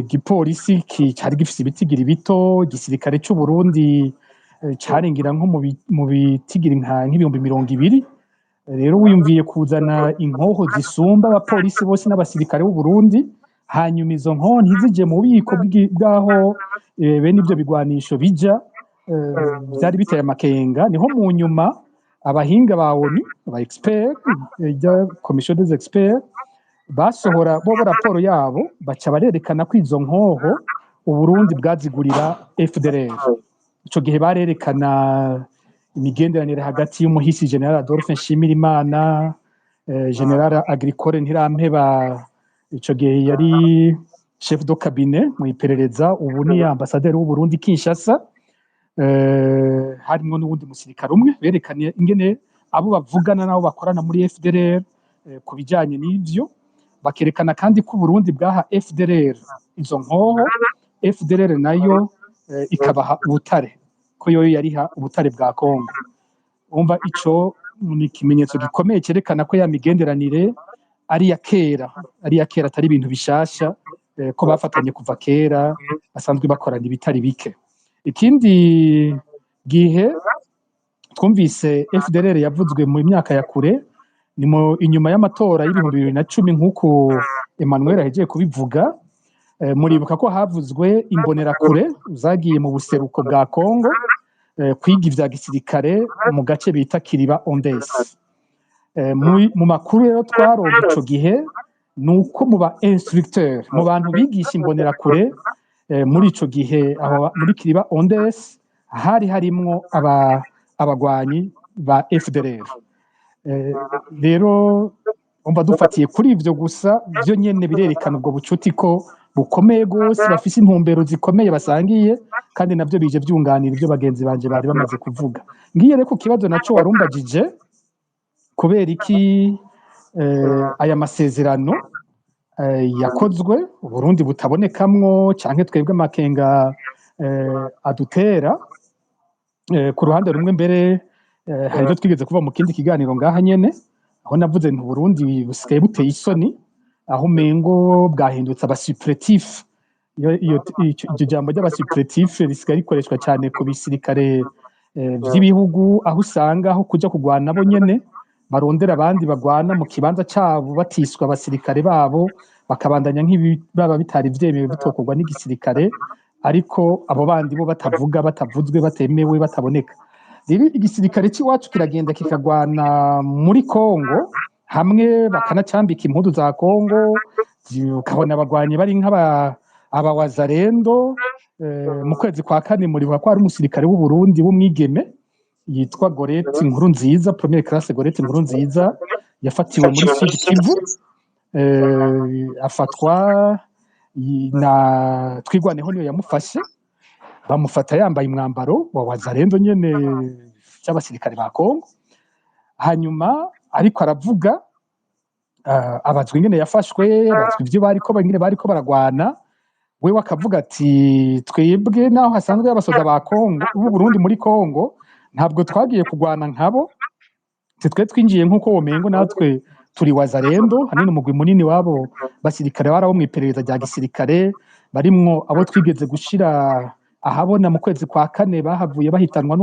D: igipolisi cari gifise ibitigiri bito. Igisirikare c'u Burundi caringira nko mu bitigiri nk'ibihumbi 200. Rero wiyumviye kuzana inkoho zisumba abapolisi bose n'abasirikare b'u Burundi, hanyuma izo nkoho ntizije mu bubiko bw'aho bene ivyo bigwanisho bija, byari biteye amakenga, niho mu nyuma abahinga ba ONU aba expert ya commission des experts basohora bo raporo yabo baca barerekana ko izo nkoho Uburundi bwazigurira FDLR. Ico gihe barerekana imigenderanire hagati y'umuhisi General Adolphe Nshimirimana, General Agricole Ntirampeba, ico gihe yari chef de cabinet mu iperereza, ubu ni ambassadeur w'u Burundi Kinshasa. Harimo n'ubundi musirikare umwe berekanye ingene abo bavugana nabo bakorana muri FDLR ku bijyanye n'ivyo, bakerekana kandi ko Burundi bwaha FDLR izo nkoho, FDLR nayo ikabaha ubutare, ko yoyo yariha ubutare bwa Kongo. Umva ico ni ikimenyetso gikomeye cyerekana ko ya migenderanire ari ya kera atari ibintu bishasha, ko bafatanye kuva kera, basanzwe bakorana ibitari bike. Ikindi gihe twumvise FDLR yavuzwe mu myaka ya kure ni inyuma y'amatora y'ibihumbi 2010 nk'uko Emmanuel ahejeje kubivuga. Muribuka ko havuzwe imbonerakure zagiye mu buseruko bwa Kongo kwiga ivya gisirikare mu gace bita Kiriba Ondes. Mu makuru rero twaronka ico gihe nuko mu ba instructeur, mu bantu bigisha imbonerakure muri ico gihe aho muri Kiriba Ondes hari harimwo abagwanyi ba FDLR. Rero umva dufatiye kuri ivyo gusa byo nyene birerekana ubwo bucuti ko bukomeye gose, bafise intumbero zikomeye basangiye, kandi navyo bije byunganira ibyo bagenzi banje bari bamaze kuvuga. Ngiye reko kibazo naco warumbagije kubera iki aya masezerano yakozwe Uburundi butabonekamwo canke twebwe amakenga adutera. Ku ruhande rumwe mbere hari ibyo twigeze kuva mu kindi kiganiro ngaha nyene, aho navuze nti Burundi busigaye buteye isoni, aho umengo bwahindutse abasuppletif. Iryo jambo ry'abasuppletif risigaye rikoreshwa cyane ku bisirikare vy'ibihugu, aho usanga aho kuja kugwana bo nyene barondera abandi bagwana mu kibanza cabo batiswa abasirikare babo, bakabandanya nk'ibaba bitari vyemewe bitokorwa n'igisirikare, ariko abo bandi bo batavuga, batavuzwe, batemewe, bataboneka. Rero igisirikare c'iwacu kiragenda kikagwana muri Kongo, hamwe bakanacambika impudu za Kongo, ukabona abagwanyi bari nk'abawazarendo. Mu kwezi kwa kane muribuka ko hari umusirikare w'u Burundi w'umwigeme yitwa Gorete Nkurunziza, première classe Gorete Nkurunziza, yafatiwe muri Sud Kivu, afatwa na Twigwaneho niyo yamufashe, bamufata yambaye umwambaro wa wazarendo nyene cy'abasirikare ba Kongo. Hanyuma ariko aravuga, abazwe ingene yafashwe, abazwe ivyo bariko baragwana, we wakavuga ati twebwe naho hasanzwe y'abasoda ba Kongo b'u Burundi muri Kongo, ntabwo twagiye kugwana nkabo, twe twinjiye nk'uko womengo natwe turi wazarendo. Hanini umugwi munini wabo basirikare barabo mu iperereza rya gisirikare, barimwo abo twigeze gushira ahabona mu kwezi kwa kane bahavuye bahitanwa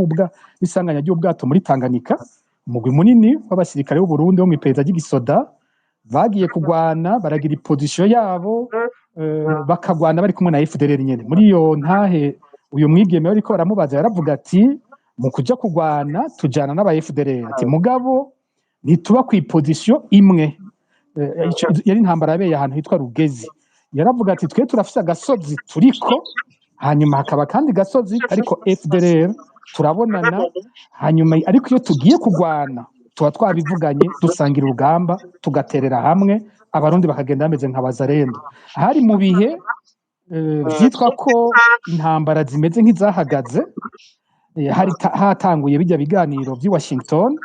D: n'isanganya ry'ubwato muri Tanganyika. Umugwi munini w'abasirikare b'u Burundi bo mu iperereza ry'igisoda bagiye kugwana, baragira iposition yabo, bakagwana bari kumwe na FDLR nyene. Muri iyo ntahe uyu mwigeme ariko baramubaza, yaravuga ati mu kuja kugwana tujana n'aba FDLR, ati mugabo ntituba ku iposition imwe. Yari intambara yabeye ahantu hitwa Rugezi. Yaravuga ati twe turafise agasozi turiko, hanyuma hakaba kandi gasozi ariko FDLR turabonana, hanyuma ariko iyo tugiye kugwana tuba twabivuganye, dusangira urugamba, tugaterera hamwe, abarundi bakagenda bameze nka bazarendo. Hari mu bihe vyitwa ko intambara zimeze nk'izahagaze, hatanguye bijya biganiro by'i Washington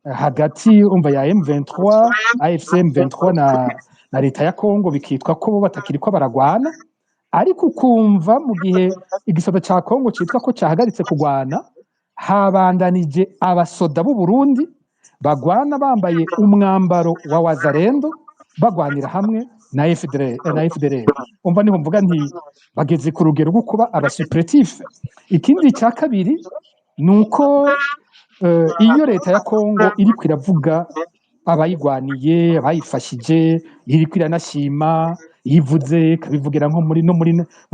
D: hagati umva ya M23, AFC M23 na leta ya Kongo, bikitwa ko bo batakiriko baragwana. Ariko ukumva mu gihe igisoda ca Kongo citwa ko cahagaritse kugwana, habandanije abasoda b'u Burundi bagwana bambaye umwambaro wa wazarendo, bagwanira hamwe na FDLR. Umva niho mvuga nti bageze ku rugero rwo kuba abasuppletif. Ikindi cya kabiri nuko iyo leta ya Kongo iriko iravuga abayigwaniye, abayifashije, iriko iranashima, yivuze ikabivugira nko muri no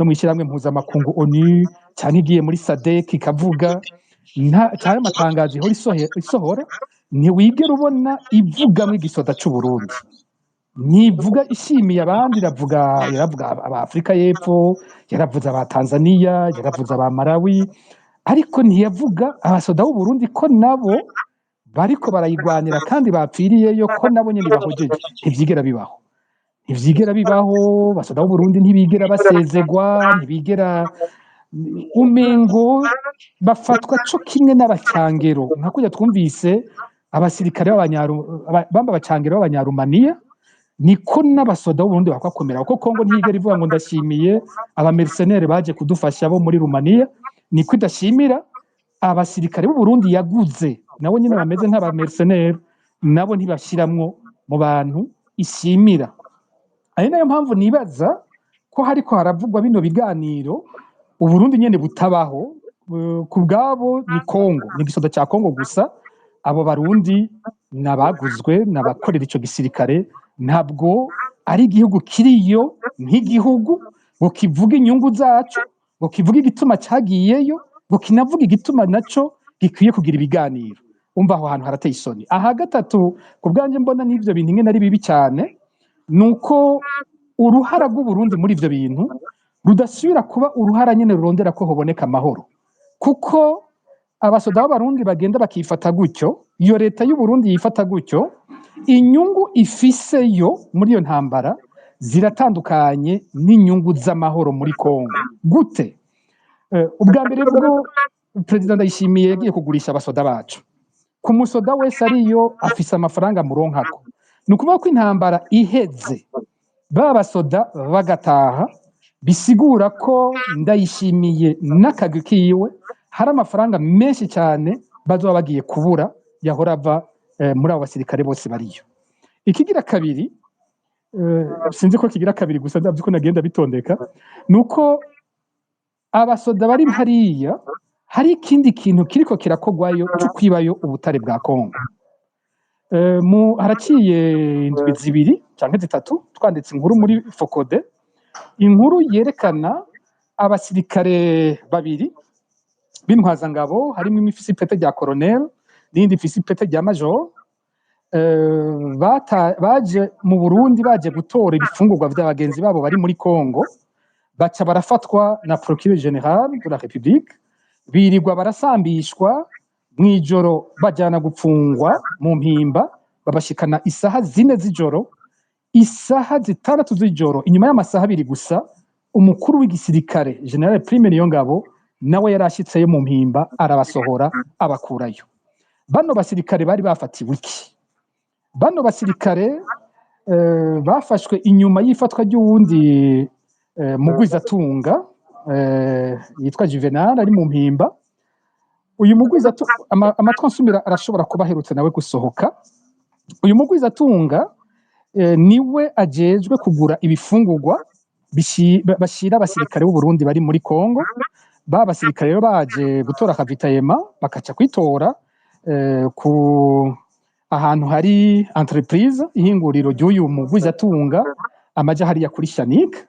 D: mw'ishyirahamwe mpuzamakungu ONU cyangwa igiye muri SADC ikavuga cyangwa amatangazo ihora isohora ntiwigera ubona ivugamwo igisoda c'u Burundi, ntivuga ishimiye abandi, yaravuga aba Afrika y'Epfo, yaravuze aba Tanzania, yaravuze aba Malawi, ariko ntiyavuga abasoda b'u Burundi ko nabo bariko barayigwanira kandi bapfiriyeyo, ko nabo nyene bahojeje. Ntivyigera bibaho, abasoda b'u Burundi ntibigera basezegwa, ntibigera umengo bafatwa co kimwe n'abacangero, nka kurya twumvise abasirikare b'abacangero b'abanyarumaniya, niko n'abasoda b'u Burundi bakakomera, kuko Kongo ntiyigera ivuga ngo ndashimiye abamercenaires baje kudufasha bo muri Rumaniya, niko idashimira abasirikare b'u Burundi yaguze nabo nyine bameze nk'abamercenaires, nabo ntibashiramwo mu bantu ishimira. Ari nayo mpamvu nibaza ko hariko haravugwa bino biganiro u Burundi nyene butabaho, ku bwabo ni Kongo, ni igisoda ca Kongo gusa, abo barundi nabaguzwe nabakorera ico gisirikare, ntabwo ari igihugu kiriyo nk'igihugu ngo kivuge inyungu zacu, ngo kivuge igituma cagiyeyo, ngo kinavuga igituma naco gikwiye kugira ibiganiro. Umva aho hantu harateye isoni. Aha gatatu ku bwanje mbona n'ivyo bintu ingene ari bibi cyane, nuko uruhara rw'u Burundi muri ivyo bintu rudasubira kuba uruhara nyene rurondera ko hoboneka amahoro, kuko abasoda b'abarundi bagenda bakifata gutyo, iyo leta y'u Burundi yifata gutyo, inyungu ifiseyo muri iyo ntambara ziratandukanye n'inyungu z'amahoro muri Kongo. Gute? Ubwa mbere bwo Perezida Ndayishimiye yagiye kugurisha abasoda bacu, ku musoda wese ariyo afise amafaranga muronkako, ni ukuvuga ko intambara iheze ba basoda bagataha, bisigura ko Ndayishimiye n'akagwi kiwe hari amafaranga menshi cyane bazoba bagiye kubura yahora ava muri abo basirikare bose bariyo. Ikigira kabiri, sinzi ko kigira kabiri gusa ndavye ko nagenda bitondeka, nuko abasoda bari hariya hari ikindi kintu kiriko kirakogwayo cyo kwibayo ubutare bwa Kongo. Haraciye indwi zibiri canke zitatu twanditse inkuru muri Focode, inkuru yerekana abasirikare babiri b'intwazangabo, harimo imifisi ipete rya colonel n'indi ifisi ipete rya major, baje mu Burundi baje gutora ibifungurwa vy'abagenzi babo bari muri Kongo, baca barafatwa na procureur general de la République, birirwa barasambishwa mw'ijoro, bajana gupfungwa mu mpimba, babashikana isaha 4 z'ijoro, isaha 6 z'ijoro, inyuma y'amasaha 2 gusa umukuru w'igisirikare General Prime Niyongabo nawe yarashitseyo mu mpimba, arabasohora abakurayo. Bano basirikare bari bafatiwe iki? Bano basirikare bafashwe inyuma y'ifatwa ry'uwundi mugwizatunga yitwa Juvenal ari mu mpimba. Uyu mugwizatunga amatwi nsumira arashobora kuba aherutse nawe gusohoka. Uyu mugwizatunga niwe ajejwe kugura ibifungurwa bashira abasirikare b'u Burundi bari muri Kongo. Ba basirikare rero baje gutora akavitayema, bakaca kwitora ku ahantu hari entreprise ihinguriro ry'uyu mugwizatunga amaja hariya kuri Shanik.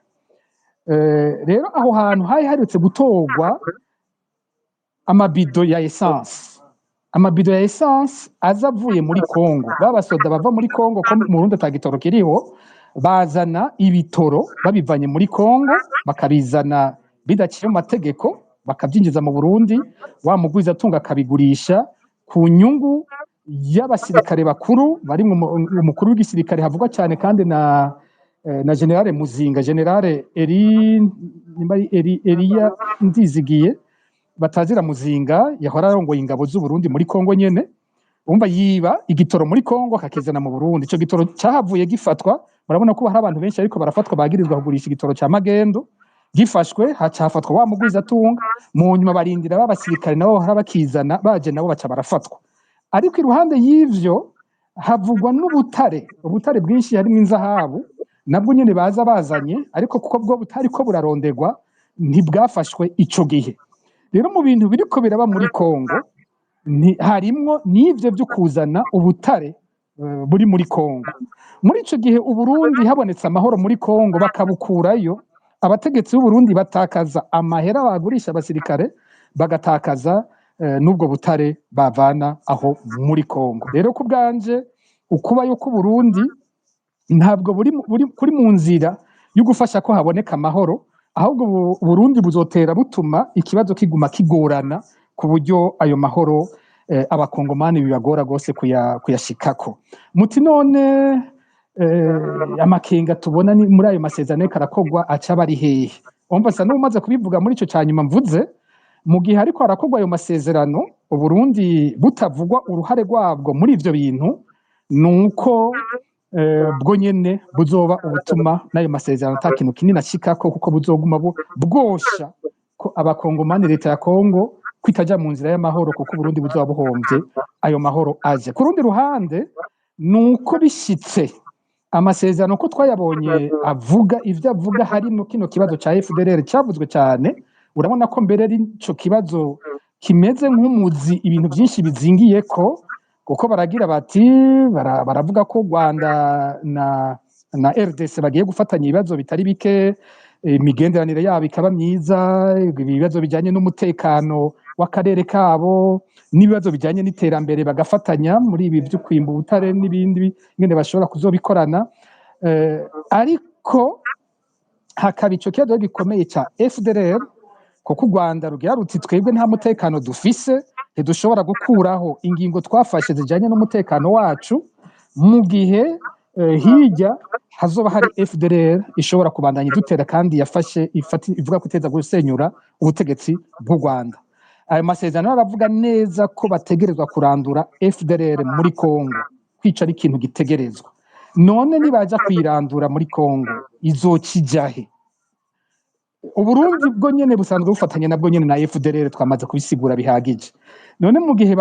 D: Rero aho hantu hari harutse gutorwa amabido ya essence, amabido ya essence azavuye muri Kongo. Babasoda bava muri Kongo ko mu Burundi atagitoro kiriho, bazana ibitoro babivanye muri Kongo bakabizana bidaciye mu mategeko, bakabyinjiza mu Burundi, wa mugwizatunga akabigurisha ku nyungu y'abasirikare bakuru bari umukuru w'igisirikare havugwa cyane kandi na General Muzinga, General Elia Ndizigiye batazira Muzinga, yahora arongoye ingabo z'u Burundi muri Kongo nyene. Umva yiba igitoro muri Kongo akakizana mu Burundi, ico gitoro cyahavuye gifatwa. Murabona ko hari abantu benshi ariko barafatwa bagirizwa kugurisha igitoro cya magendo, gifashwe hacafatwa wa mugwizatunga, mu nyuma barindira b'abasirikare nabo bahora bakizana, baje nabo baca barafatwa. Ariko iruhande y'ivyo havugwa n'ubutare, ubutare bwinshi harimo inzahabu, nabwo nyene baza bazanye, ariko kuko bwo butari ko burarondegwa ntibwafashwe ico gihe. Rero mu bintu biriko biraba muri Kongo harimwo n'ivyo byo kuzana ubutare buri muri Kongo. Muri ico gihe Uburundi habonetse amahoro muri Kongo bakabukurayo, abategetsi b'Uburundi batakaza amahera bagurisha abasirikare, bagatakaza n'ubwo butare bavana aho muri Kongo. Rero ku bwanje ukubayo ku Burundi ntabwo kuri mu nzira yo gufasha ko haboneka amahoro, ahubwo Burundi buzotera butuma ikibazo kiguma kigorana ku buryo ayo mahoro abakongomani bibagora gose kuyashikako. Muti none amakenga tubona ni muri ayo masezerano karakogwa aca bari hehe? Umva sa n'umaze kubivuga muri ico cyanyuma mvuze, mu gihe ariko harakogwa ayo masezerano Uburundi butavugwa uruhare rwabwo muri ivyo bintu, nuko bwo nyene buzoba ubutuma n'ayo masezerano ata kintu kinini ashikako, kuko buzoguma bwosha ko abakongomani leta ya Kongo kwitaja mu nzira y'amahoro, kuko Burundi buzoba buhomvye ayo mahoro aje. Ku rundi ruhande nuko bishitse amasezerano ko twayabonye avuga ivyo avuga, harimo kino kibazo ca FDLR cyavuzwe cyane, urabona ko mbere ari ico kibazo kimeze nk'umuzi ibintu byinshi bizingiyeko, kuko baragira bati baravuga ko Rwanda na RDC bagiye gufatanya ibibazo bitari bike, imigenderanire yabo ikaba myiza, ibibazo bijyanye n'umutekano w'akarere kabo n'ibibazo bijyanye n'iterambere bagafatanya muri ibi byo kwimba ubutare n'ibindi ngene bashobora kuzobikorana, ariko hakaba ico kibazo gikomeye ca FDLR, kuko u Rwanda rugira ruti twebwe nta mutekano dufise, ntidushobora gukuraho ingingo twafashe zijyanye n'umutekano wacu, mu gihe hirya hazoba hari FDLR ishobora kubandanya idutera kandi ivuga ko iteza gusenyura ubutegetsi bw'u Rwanda. Ayo masezerano aravuga neza ko bategerezwa kurandura FDLR muri Kongo, kwica ari ikintu gitegerezwa. None nibaja kwirandura muri Kongo izokijahe? Uburundi bwo nyene busanzwe bufatanye nabwo nyene na FDLR, twamaze kubisigura bihagije. None mu gihe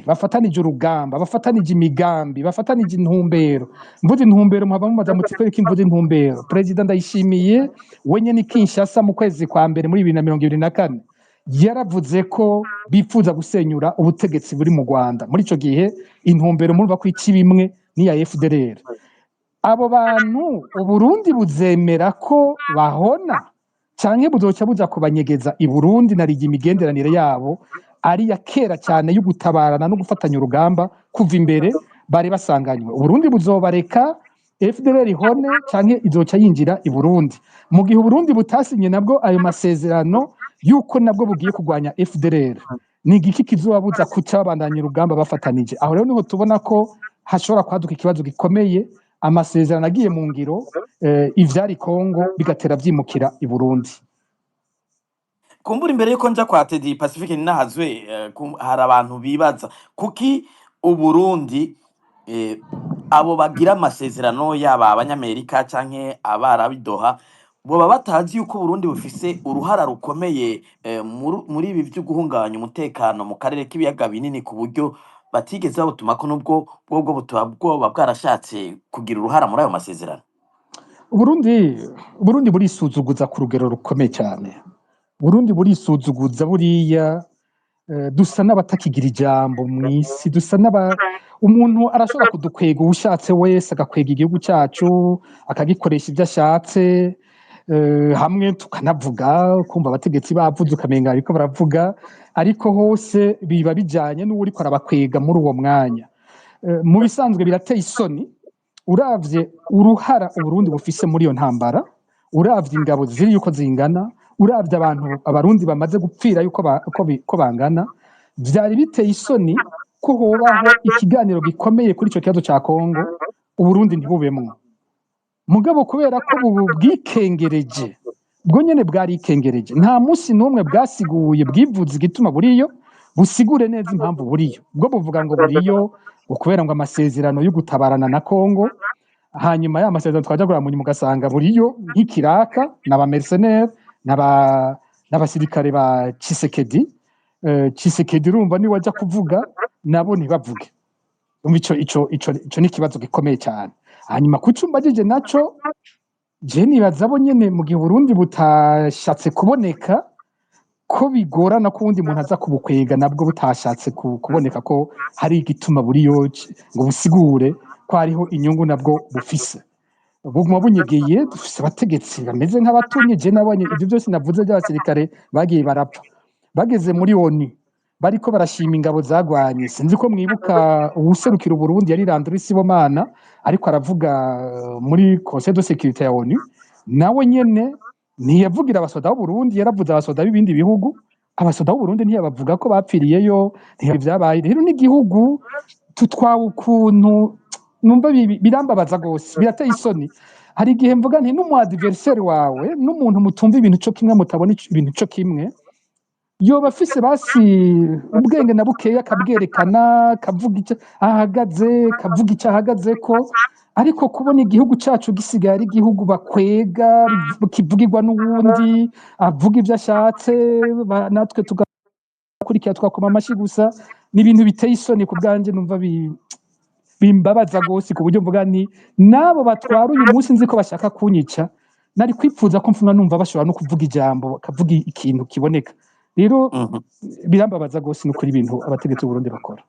D: bafatanije urugamba, bafatanije imigambi, bafatanije intumbero, mvuze intumbero muhaba mumaze muti ko mvuze intumbero, President Ndayishimiye wenye ni Kinshasa mu kwezi kwa mbere muri 2024 yaravuze ko bifuza gusenyura ubutegetsi buri mu Rwanda. Muri ico gihe intumbero murumva ko iki bimwe ni ya FDLR. Abo bantu Uburundi buzemera ko bahona canke buzoca buja kubanyegeza i Burundi, narigi imigenderanire yabo ari ya kera cyane yo gutabarana no gufatanya urugamba kuva imbere bari basanganywe. Uburundi buzobareka FDLR ihone canke izoca yinjira i Burundi, mu gihe Uburundi butasinye nabwo ayo masezerano yuko nabwo bugiye kugwanya FDLR. Ni igiki kizobabuza kuca babandanya urugamba bafatanije? Aho rero niho tubona ko hashobora kwaduka ikibazo gikomeye, amasezerano agiye mu ngiro, ivyari Kongo bigatera vyimukira i Burundi.
G: Kumbura imbere yuko nja kwa Teddy Pacifique ninahazwe, hari abantu bibaza kuki Uburundi abo bagira amasezerano yaba abanyamerika canke abarabidoha boba batazi yuko Burundi bufise uruhara rukomeye muri ibi byo guhungabanya umutekano mu karere k'ibiyaga binini, ku buryo batigeze babutuma ko nubwo bwoba bwarashatse kugira uruhara muri ayo masezerano.
D: Burundi burisuzuguza ku rugero rukomeye cyane. Burundi burisuzuguza buriya, dusa n'abatakigira ijambo mw'isi, dusa umuntu arashobora kudukwega ubushatse wese, agakwega igihugu cyacu akagikoresha ibyo ashatse, hamwe tukanavuga kumva abategetsi bavuze ukamenga ariko baravuga, ariko hose biba bijanye n'uwuriko arabakwega muri uwo mwanya. Mu bisanzwe birateye isoni uravye uruhara Uburundi bufise muri iyo ntambara, uravye ingabo ziri yuko zingana, uravye abarundi bamaze gupfira yuko bangana, vyari biteye isoni ko hobaho ikiganiro gikomeye kuri ico kibazo ca Kongo Uburundi ntibubemwo. Mugabo kubera ko bwikengereje, bwo nyene bwarikengereje, nta musi n'umwe bwasiguye bwivuze igituma buriyo, busigure neza impamvu buriyo. Bwo buvuga ngo buriyo kubera ngo amasezerano yo gutabarana na Kongo, hanyuma ya masezerano twaja guramunye mugasanga buriyo nk'ikiraka n'aba mercenaires n'abasirikare ba Tshisekedi urumva ni waja kuvuga nabo ntibavuge. Ico ni kibazo gikomeye cyane. Hanyuma kucumbagije naco je nibaza bo nyene mu gihe Burundi butashatse kuboneka, ko bigorana ko uwundi muntu aza kubukwega nabwo butashatse kuboneka ko hari igituma buriyo ngo busigure ko hariho inyungu nabwo bufise buguma bunyegeye dufise abategetsi bameze nk'abatumye je nabonye ibyo byose navuze by'abasirikare bagiye barapfa bageze muri ONU bariko barashima ingabo zagwanye sinzi ko mwibuka uwuserukira Uburundi yari Landry Sibomana ariko aravuga muri Conseil de sécurité ya ONU nawe nyene ntiyavugira abasoda b'Uburundi yaravuze abasoda b'ibindi bihugu abasoda b'Uburundi ntiyabavuga ko bapfiriyeyo ntibyabaye rero n'igihugu tutwawe ukuntu numva birambabaza gose birateye isoni hari igihe mvuga nti n'umu adversaire wawe n'umuntu mutumva ibintu cyo kimwe mutabona ibintu cyo kimwe yoba afise basi ubwenge na bukeya akabwerekana kavuga icyo ahagaze kavuga icyo ahagaze ko ariko kubona igihugu cyacu gisigaye ari igihugu bakwega kivugirwa n'uwundi avuga ibyo ashatse natwe tugakurikira twakoma amashyi gusa ni ibintu biteye isoni ku bwanjye numva bimbabaza gose ku buryo mvuga ni nabo batwara uyu munsi nzi ko bashaka kunyica nari kwipfuza ko mfunga numva bashobora no kuvuga ijambo bakavuga ikintu kiboneka rero birambabaza gose no kuri ibintu abategetsi b'Uburundi bakora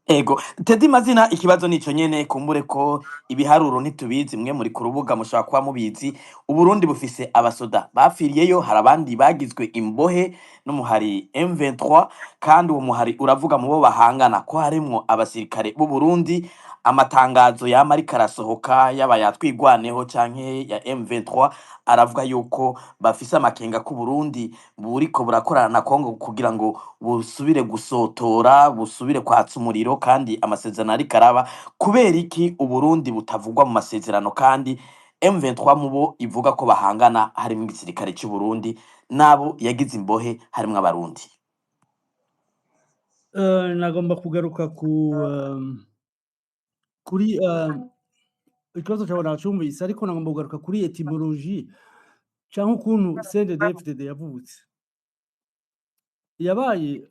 G: ego Teddy Mazina ikibazo nico nyene kumbure ko ibiharuro ntitubizi mwe muri ku rubuga mushaka kuba mubizi Uburundi bufise abasoda bafiriyeyo hari abandi bagizwe imbohe n'umuhari M23 kandi uwo muhari uravuga mu bo bahangana ko harimwo abasirikare b'u Burundi amatangazo yama ariko arasohoka yaba yatwigwaneho canke ya M23 aravuga yuko bafise amakenga ku Burundi buriko burakorana na Kongo kugira ngo busubire gusotora busubire kwatsa umuriro kandi amasezerano ariko araba kubera iki Uburundi butavugwa mu masezerano kandi M23 mubo ivuga ko bahangana harimo igisirikare cy'u Burundi nabo yagize imbohe harimo abarundi
F: nagomba kugaruka kuri ikibazo cyawe nacumvise ariko nagomba kugaruka kuri etymologie cyangwa ukuntu CNDD-FDD yavutse yabaye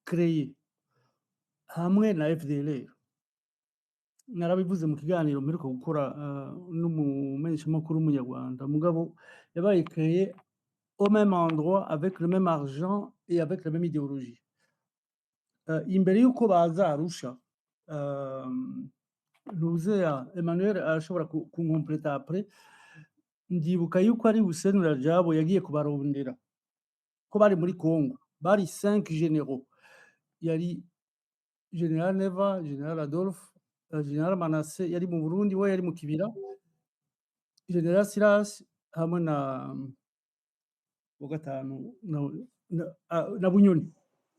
F: créé hamwe na FDLR narabivuze mu kiganiro mperuka gukora n'umumenyeshamakuru w'umunyarwanda mugabo yabaye créé au même endroit avec le même argent et avec la même idéologie imbere y'uko baza Arusha Ntuzea Emmanuel arashobora kunkompleta après ndibuka yuko ari Hussein Rajabo yagiye kubarondera ko bari muri Congo bari 5 généraux yari General Neva General Adolphe General Manasse yari mu Burundi we yari mu Kibira General Silas hamwe na gatanu na Bunyoni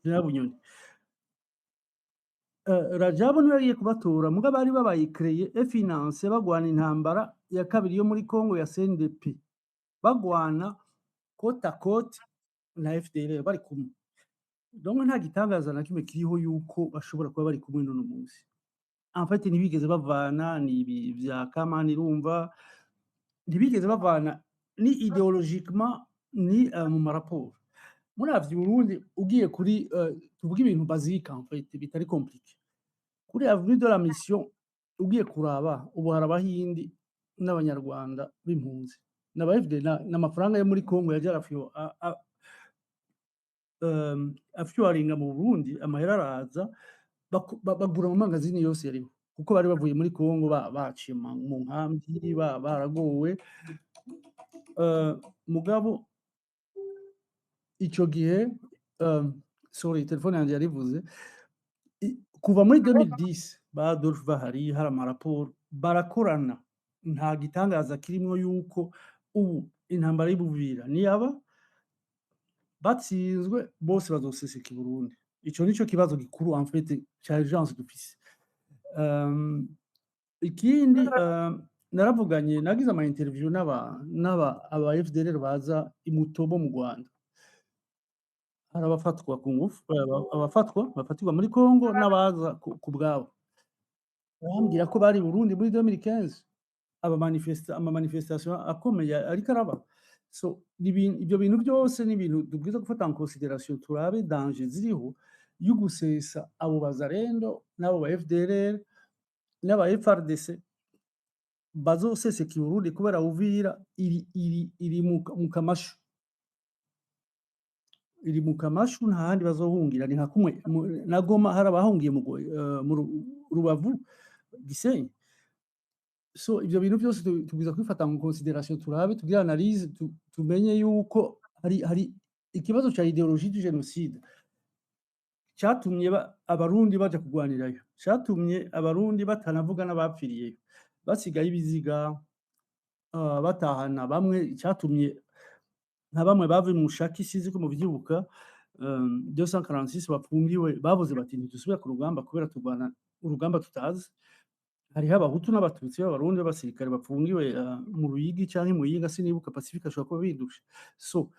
F: General Bunyoni Rajabo niwe yagiye kubatora muga bari babaye créé et finance bagwana intambara ya kabiri yo muri Congo ya CNDP bagwana côte à côte na FDLR bari kumwe donc nta gitangaza na kimwe kiriho yuko bashobora kuba bari kumwe n'uno munsi en fait ntibigeze bavana ni ibi vya Kamani rumva ntibigeze bavana ni idéologiquement ni mu maraporo muravye Burundi ugiye kuri tuvuga ibintu basique en fait bitari compliqué kuri avenue de la mission ugiye kuraba ubu harabahindi n'abanyarwanda b'impunzi n'abafite n'amafaranga yo muri Congo yaje afyuaringa mu Burundi amahera araza bagura mu magazine yose yariho kuko bari bavuye muri Congo baciye mu nkambi baragowe mugabo ico gihe sorry telefone yanjye yarivuze kuva muri 2010 ba Adolphe bahari hari amaraporo barakorana nta gitangaza kirimo yuko ubu intambara y'Ibuvira niyaba batsinzwe bose bazoseseka i Burundi ico nico kibazo gikuru en fait cya urgence dufise ikindi naravuganye nagize ama interview aba FDLR baza imutobo mu Rwanda hari abafatwa ku ngufu bafatirwa muri Congo n'abaza ku bwabo bambwira ko bari Burundi muri 2015 ama manifestation akomeye ariko araba so ibyo bintu byose ni ibintu dubwiza gufata en consideration turabe danger ziriho y'ugusesa abo bazarendo n'abo ba FDLR n'aba FRDC bazoseseka i Burundi kubera Uvira iri mu kamashu iri mu kamashu nta handi bazohungira ni nka kumwe na Goma hari abahungiye mu Rubavu Gisenyi. So ivyo bintu byose tubwiza kwifata mu consideration, turabe tugire analyse tumenye yuko hari ikibazo ca ideologie du génocide cyatumye abarundi baja kugwanirayo, cyatumye abarundi batanavuga n'abapfiriyeyo, basigaye ibiziga batahana bamwe, cyatumye nka bamwe bavuye mu Shaki sizi ko muvyibuka 246 bafungiwe, bavuze bati ntidusubira ku rugamba kubera turwana urugamba tutazi. Hariho abahutu n'abatutsi b'abarundi b'abasirikare bafungiwe mu Ruyigi canke mu Yinga sinibuka, Pacifique ashobora kuba bidusha. So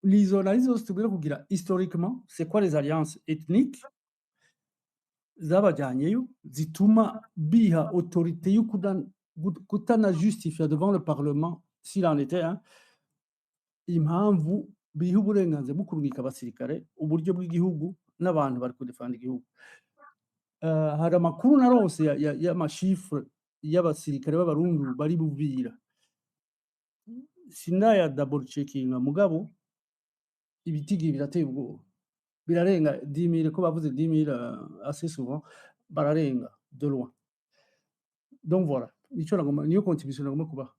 F: les analyses zose tubwira kugira historiquement c'est quoi les alliances ethniques zabajanyeyo zituma biha autorité yo kutana justifier devant le parlement s'il en était un impamvu biha uburenganzira bwo kurungika abasirikare uburyo bw'igihugu n'abantu bari kudefanda igihugu. Hari amakuru narose y'amashifre y'abasirikare b'abarundi bari Buvira, sinaya double checking mugabo ibitigi birateye ubwoba, birarenga 10,000 ko bavuze 10,000 assez souvent, bararenga de loin. Donc voilà, niyo contribution nagomba kubaha.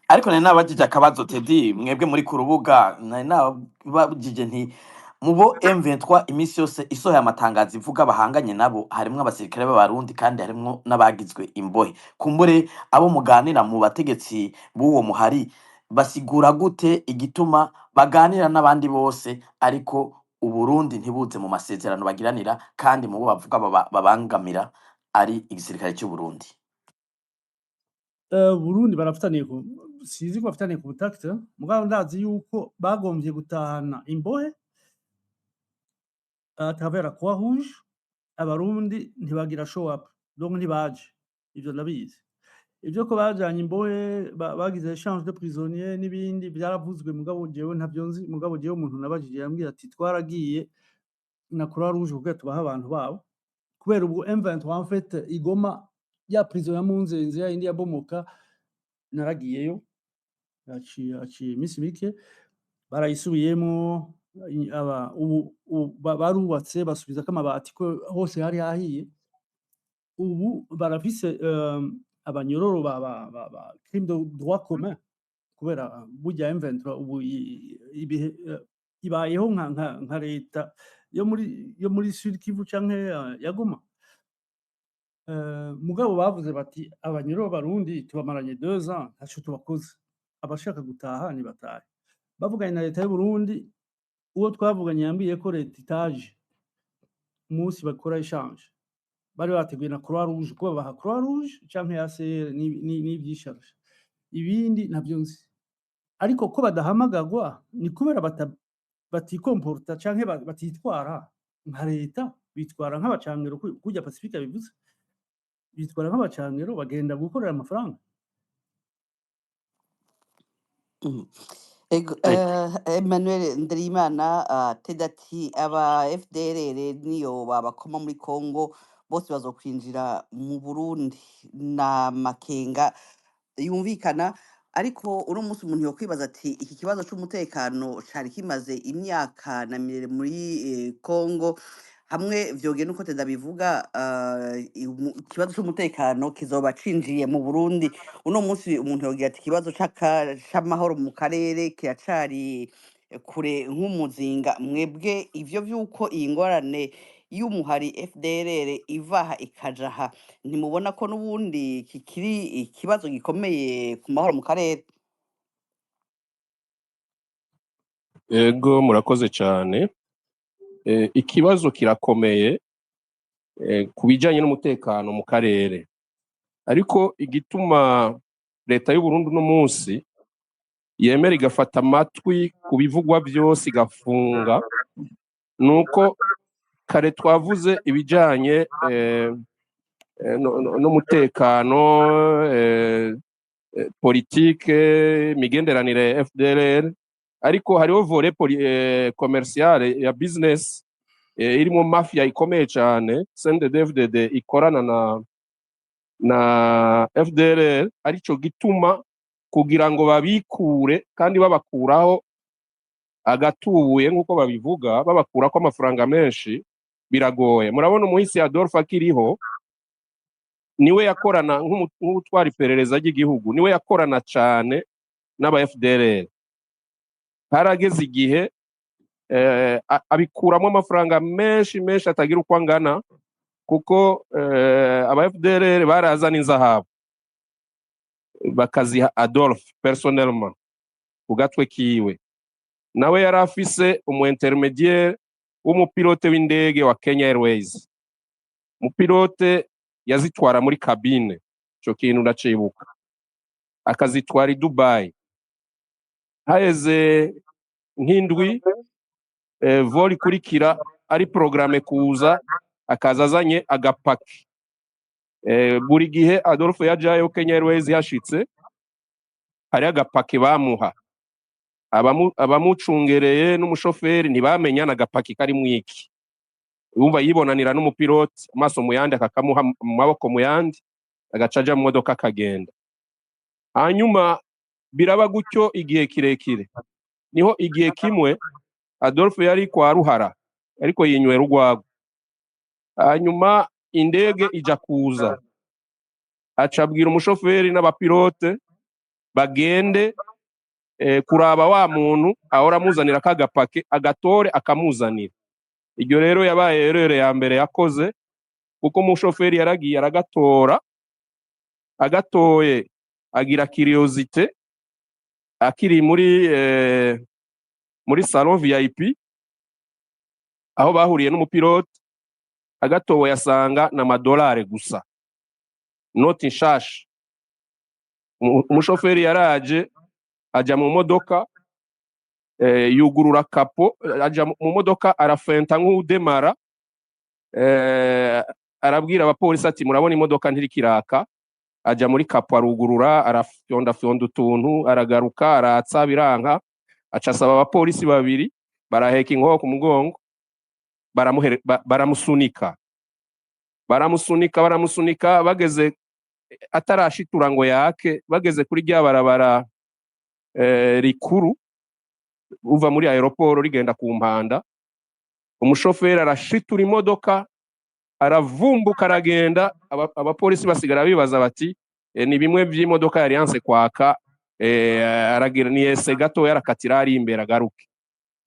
G: ariko nari nabajije akabazo Teddy, mwebwe muri ku rubuga nari nabajije nti mubo M23 imisi yose isohoye amatangazo ivuga bahanganye nabo harimwo abasirikare b'abarundi kandi harimwo n'abagizwe imbohe. Kumbure abo muganira mu bategetsi b'uwo muhari basigura gute igituma baganira n'abandi bose ariko Uburundi ntibuze mu masezerano bagiranira kandi mubo bavuga babangamira ari igisirikare cy'u Burundi?
F: Burundi barafitaniye sizi ko bafitaniye ku butaka, mugabo ndazi yuko bagombye gutahana imbohe à travers la Croix Rouge. Abarundi ntibagira show up, donc ntibaje, ivyo ndabizi. Ivyo ko bajanye imbohe bagize échange de prisonniers n'ibindi byaravuzwe, mugabo jewe ntavyo nzi. Mugabo jewe umuntu nabajije yambwira ati twaragiye na Croix Rouge kugira tubaha abantu babo, kubera ubwo M23 en fait igoma ya prison ya Munzenze ya indi yabomoka, naragiyeyo aciye imisi mike barayisubiyemo, barubatse basubizako amabati ko hose hari hahiye. Ubu barafise abanyororo ba crime de droit commun kubera burya M23 ubu ibayeho nka leta yo muri Sud Kivu canke ya Goma. Mugabo bavuze bati abanyororo barundi tubamaranye 2 ans ntaco tubakoze, abashaka gutaha ni batahe. Bavuganye na leta y'u Burundi, uwo twavuganye yambwiye ko leta itaje umunsi bakora échange, bari bateguye na Croix Rouge ko baha Croix Rouge canke ACR n'ivyisharije, ibindi navyo nzi. Ariko ko badahamagagwa ni kubera batikomporta canke batitwara nka leta, bitwara nk'abacangero kujya Pacifique bivuze, bitwara nk'abacangero bagenda gukorera amafaranga.
B: Emmanuel Nderimana Tedati aba FDLR niyo babakoma muri Congo bose bazokwinjira mu Burundi na makenga yumvikana, ariko uno munsi umuntu yokwibaza ati iki kibazo c'umutekano cari kimaze imyaka na mirere muri Congo, hamwe vyogenda uko Teda bivuga ikibazo c'umutekano kizoba cinjiye mu Burundi. Uno munsi umuntu yogira ati ikibazo c'amahoro mu karere kiracari kure nk'umuzinga. Mwebwe ivyo vyuko iyi ngorane y'umuhari FDLR ivaha ikajaha, ntimubona ko n'ubundi kikiri ikibazo gikomeye ku mahoro mu karere?
E: Ego murakoze cyane. Ikibazo kirakomeye ku bijyanye n'umutekano mu karere, ariko igituma leta y'u Burundi uno munsi yemera igafata amatwi ku bivugwa byose igafunga, nuko kare twavuze ibijyanye n'umutekano, politike, imigenderanire FDLR, ariko hariho volet commerciale ya business irimo mafia ikomeye cyane. CNDD-FDD ikorana na FDLR, arico gituma kugira ngo babikure kandi babakuraho agatubuye nk'uko babivuga babakurako amafaranga menshi biragoye. Murabona umuhisi Adolphe akiriho niwe yakorana nk'utwara iperereza ry'igihugu, niwe yakorana cyane n'aba FDLR. Harageze igihe abikuramo amafaranga menshi atagira uko angana, kuko aba FDLR barazana inzahabu bakaziha Adolphe personnellement ku gatwe kiwe. Nawe yari afise umu intermediaire w'umupilote w'indege wa Kenya Airways. Umupilote yazitwara muri kabine, ico kintu ndacibuka, akazitwara i Dubai. Haheze nk'indwi vol ikurikira ari programme kuza, akaza azanye agapaki. Buri gihe Adolphe yajayo Kenya Airways yashitse, hari agapaki bamuha. Abamucungereye n'umushoferi ntibamenya n'agapaki kari mwiki. Yumva yibonanira n'umupilote, amaso mu yandi akakamuha mu maboko mu yandi, agacaja mu modoka akagenda. Hanyuma biraba gutyo igihe kirekire. Niho igihe kimwe Adolphe yari kwa Ruhara, ariko yinywera urwagwa. Hanyuma indege ija kuza, acabwira umushoferi n'abapilote bagende kuraba wa muntu ahora amuzanira kagapake, agatore akamuzanira. Iryo rero yabaye erere ya mbere yakoze, kuko umushoferi yaragiye aragatora, agatoye agira curiosité, akiri muri salon VIP aho bahuriye n'umupilote, agatowe yasanga n'amadolari gusa, noti nshasha. Umushoferi yaraje aja mu modoka, yugurura kapo, aja mu modoka arafenta nk'udemara, arabwira abapolisi ati murabona imodoka ntirikiraka. Aja muri kapo arugurura, arafyonda utuntu, aragaruka, aratsa biranka, aca asaba abapolisi babiri, baraheka inkoho ku mugongo, baramusunika, bageze atarashitura ngo yake, bageze kuri rya barabara rikuru uva muri aeroport rigenda ku Mpanda. Umushoferi arashitura imodoka, aravumbuka aragenda. Abapolisi basigara bibaza bati ni bimwe by'imodoka yari yanse kwaka, aragira niyese gato yarakatira ari imbere agaruke.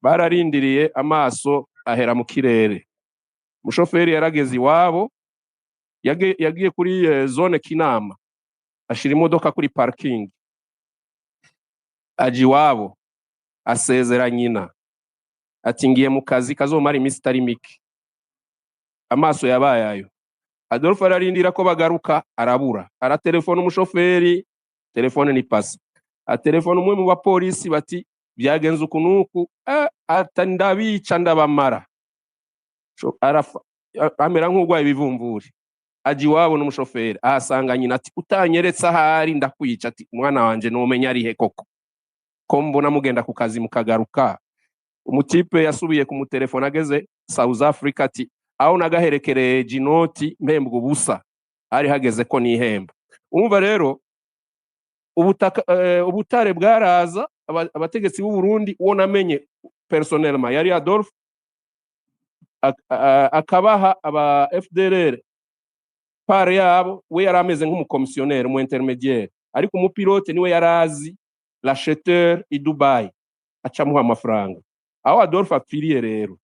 E: Bararindiriye, amaso ahera mu kirere. Umushoferi yarageze iwabo, yagiye kuri zone Kinama, ashira imodoka kuri parking, aji iwabo asezera nyina ati ngiye mu kazi kazomara iminsi itari mike. Amaso yabaye ayo. Adolphe ararindira ko bagaruka, arabura. Aratelefona umushoferi, telefone ni pasi. Atelefona umwe mu bapolisi bati byagenze ukunuku, ndabica ndabamara. Amera nk'ugwaye ibivumvuri. Aji iwabo n'umushoferi, ahasanga nyina ati utanyeretse ahari ndakwica. Ati umwana wanje nomenya ari he koko, ko mbona mugenda ku kazi mukagaruka. Umutipe yasubiye ku mutelefona, ageze South Africa, ati aho nagaherekereye jinoti mpembwa ubusa, hari hageze ko nihemba. Umva rero ubutare bwaraza. Abategetsi b'u Burundi uwo namenye personnellement yari Adolphe, akabaha aba FDLR pare yabo. We yarameze nk'umukomisiyoneri, umu intermediaire, ariko umupilote niwe yarazi l'acheteur i Dubai, acamuha amafaranga. Aho Adolphe apfiriye rero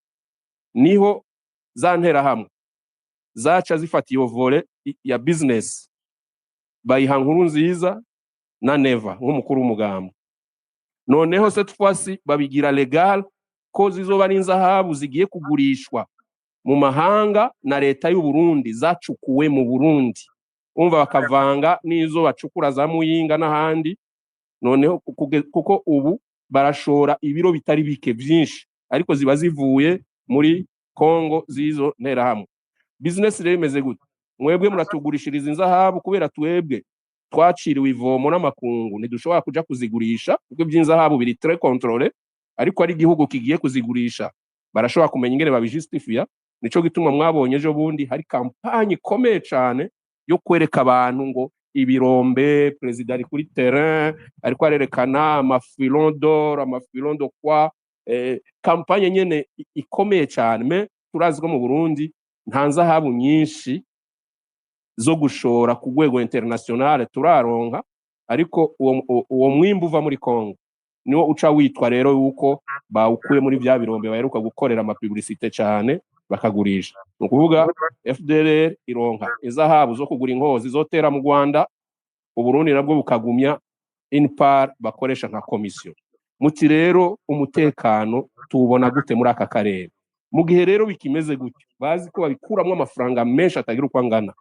E: niho za nterahamwe zaca zifata iyo vole ya business, bayiha Nkurunziza na Neva nk'umukuru w'umugambo. Noneho cette fois-ci babigira legal ko zizoba n'inzahabu zigiye kugurishwa mu mahanga na leta y'u Burundi, zacukuwe mu Burundi. Umva bakavanga n'izo bacukura za Muyinga n'ahandi. Noneho kuko ubu barashora ibiro bitari bike byinshi, ariko ziba zivuye muri Kongo zizo nterahamwe. Business rero imeze gute? Mwebwe muratugurishiriza inzahabu kubera twebwe twaciriwe ivomo n'amakungu, ntidushobora kuja kuzigurisha kuko iby'inzahabu biri très contrôlé, ariko ari igihugu kigiye kuzigurisha barashobora kumenya ingene babijustifia. Nico gituma mwabonye ejo bundi hari kampanye ikomeye cyane yo kwereka abantu ngo ibirombe, president ari kuri terrain ariko arerekana amafilon d'or, amafilon de quoi, kampanye nyene ikomeye cyane me turazi ko mu Burundi nta nzahabu nyinshi zo gushora ku rwego international turaronka, ariko uwo mwimbu uva muri Congo niwo uca witwa rero yuko bawukuye muri bya birombe baheruka gukorera amapublicité cyane bakagurisha. Ni ukuvuga FDLR ironka izahabu zo kugura inkozi zotera mu Rwanda, Uburundi nabwo bukagumya inpar bakoresha nka komisiyo. Muti rero umutekano tuwubona gute muri aka karere? Mu gihe rero bikimeze gutyo, bazi ko babikuramwo amafaranga menshi atagira uko angana,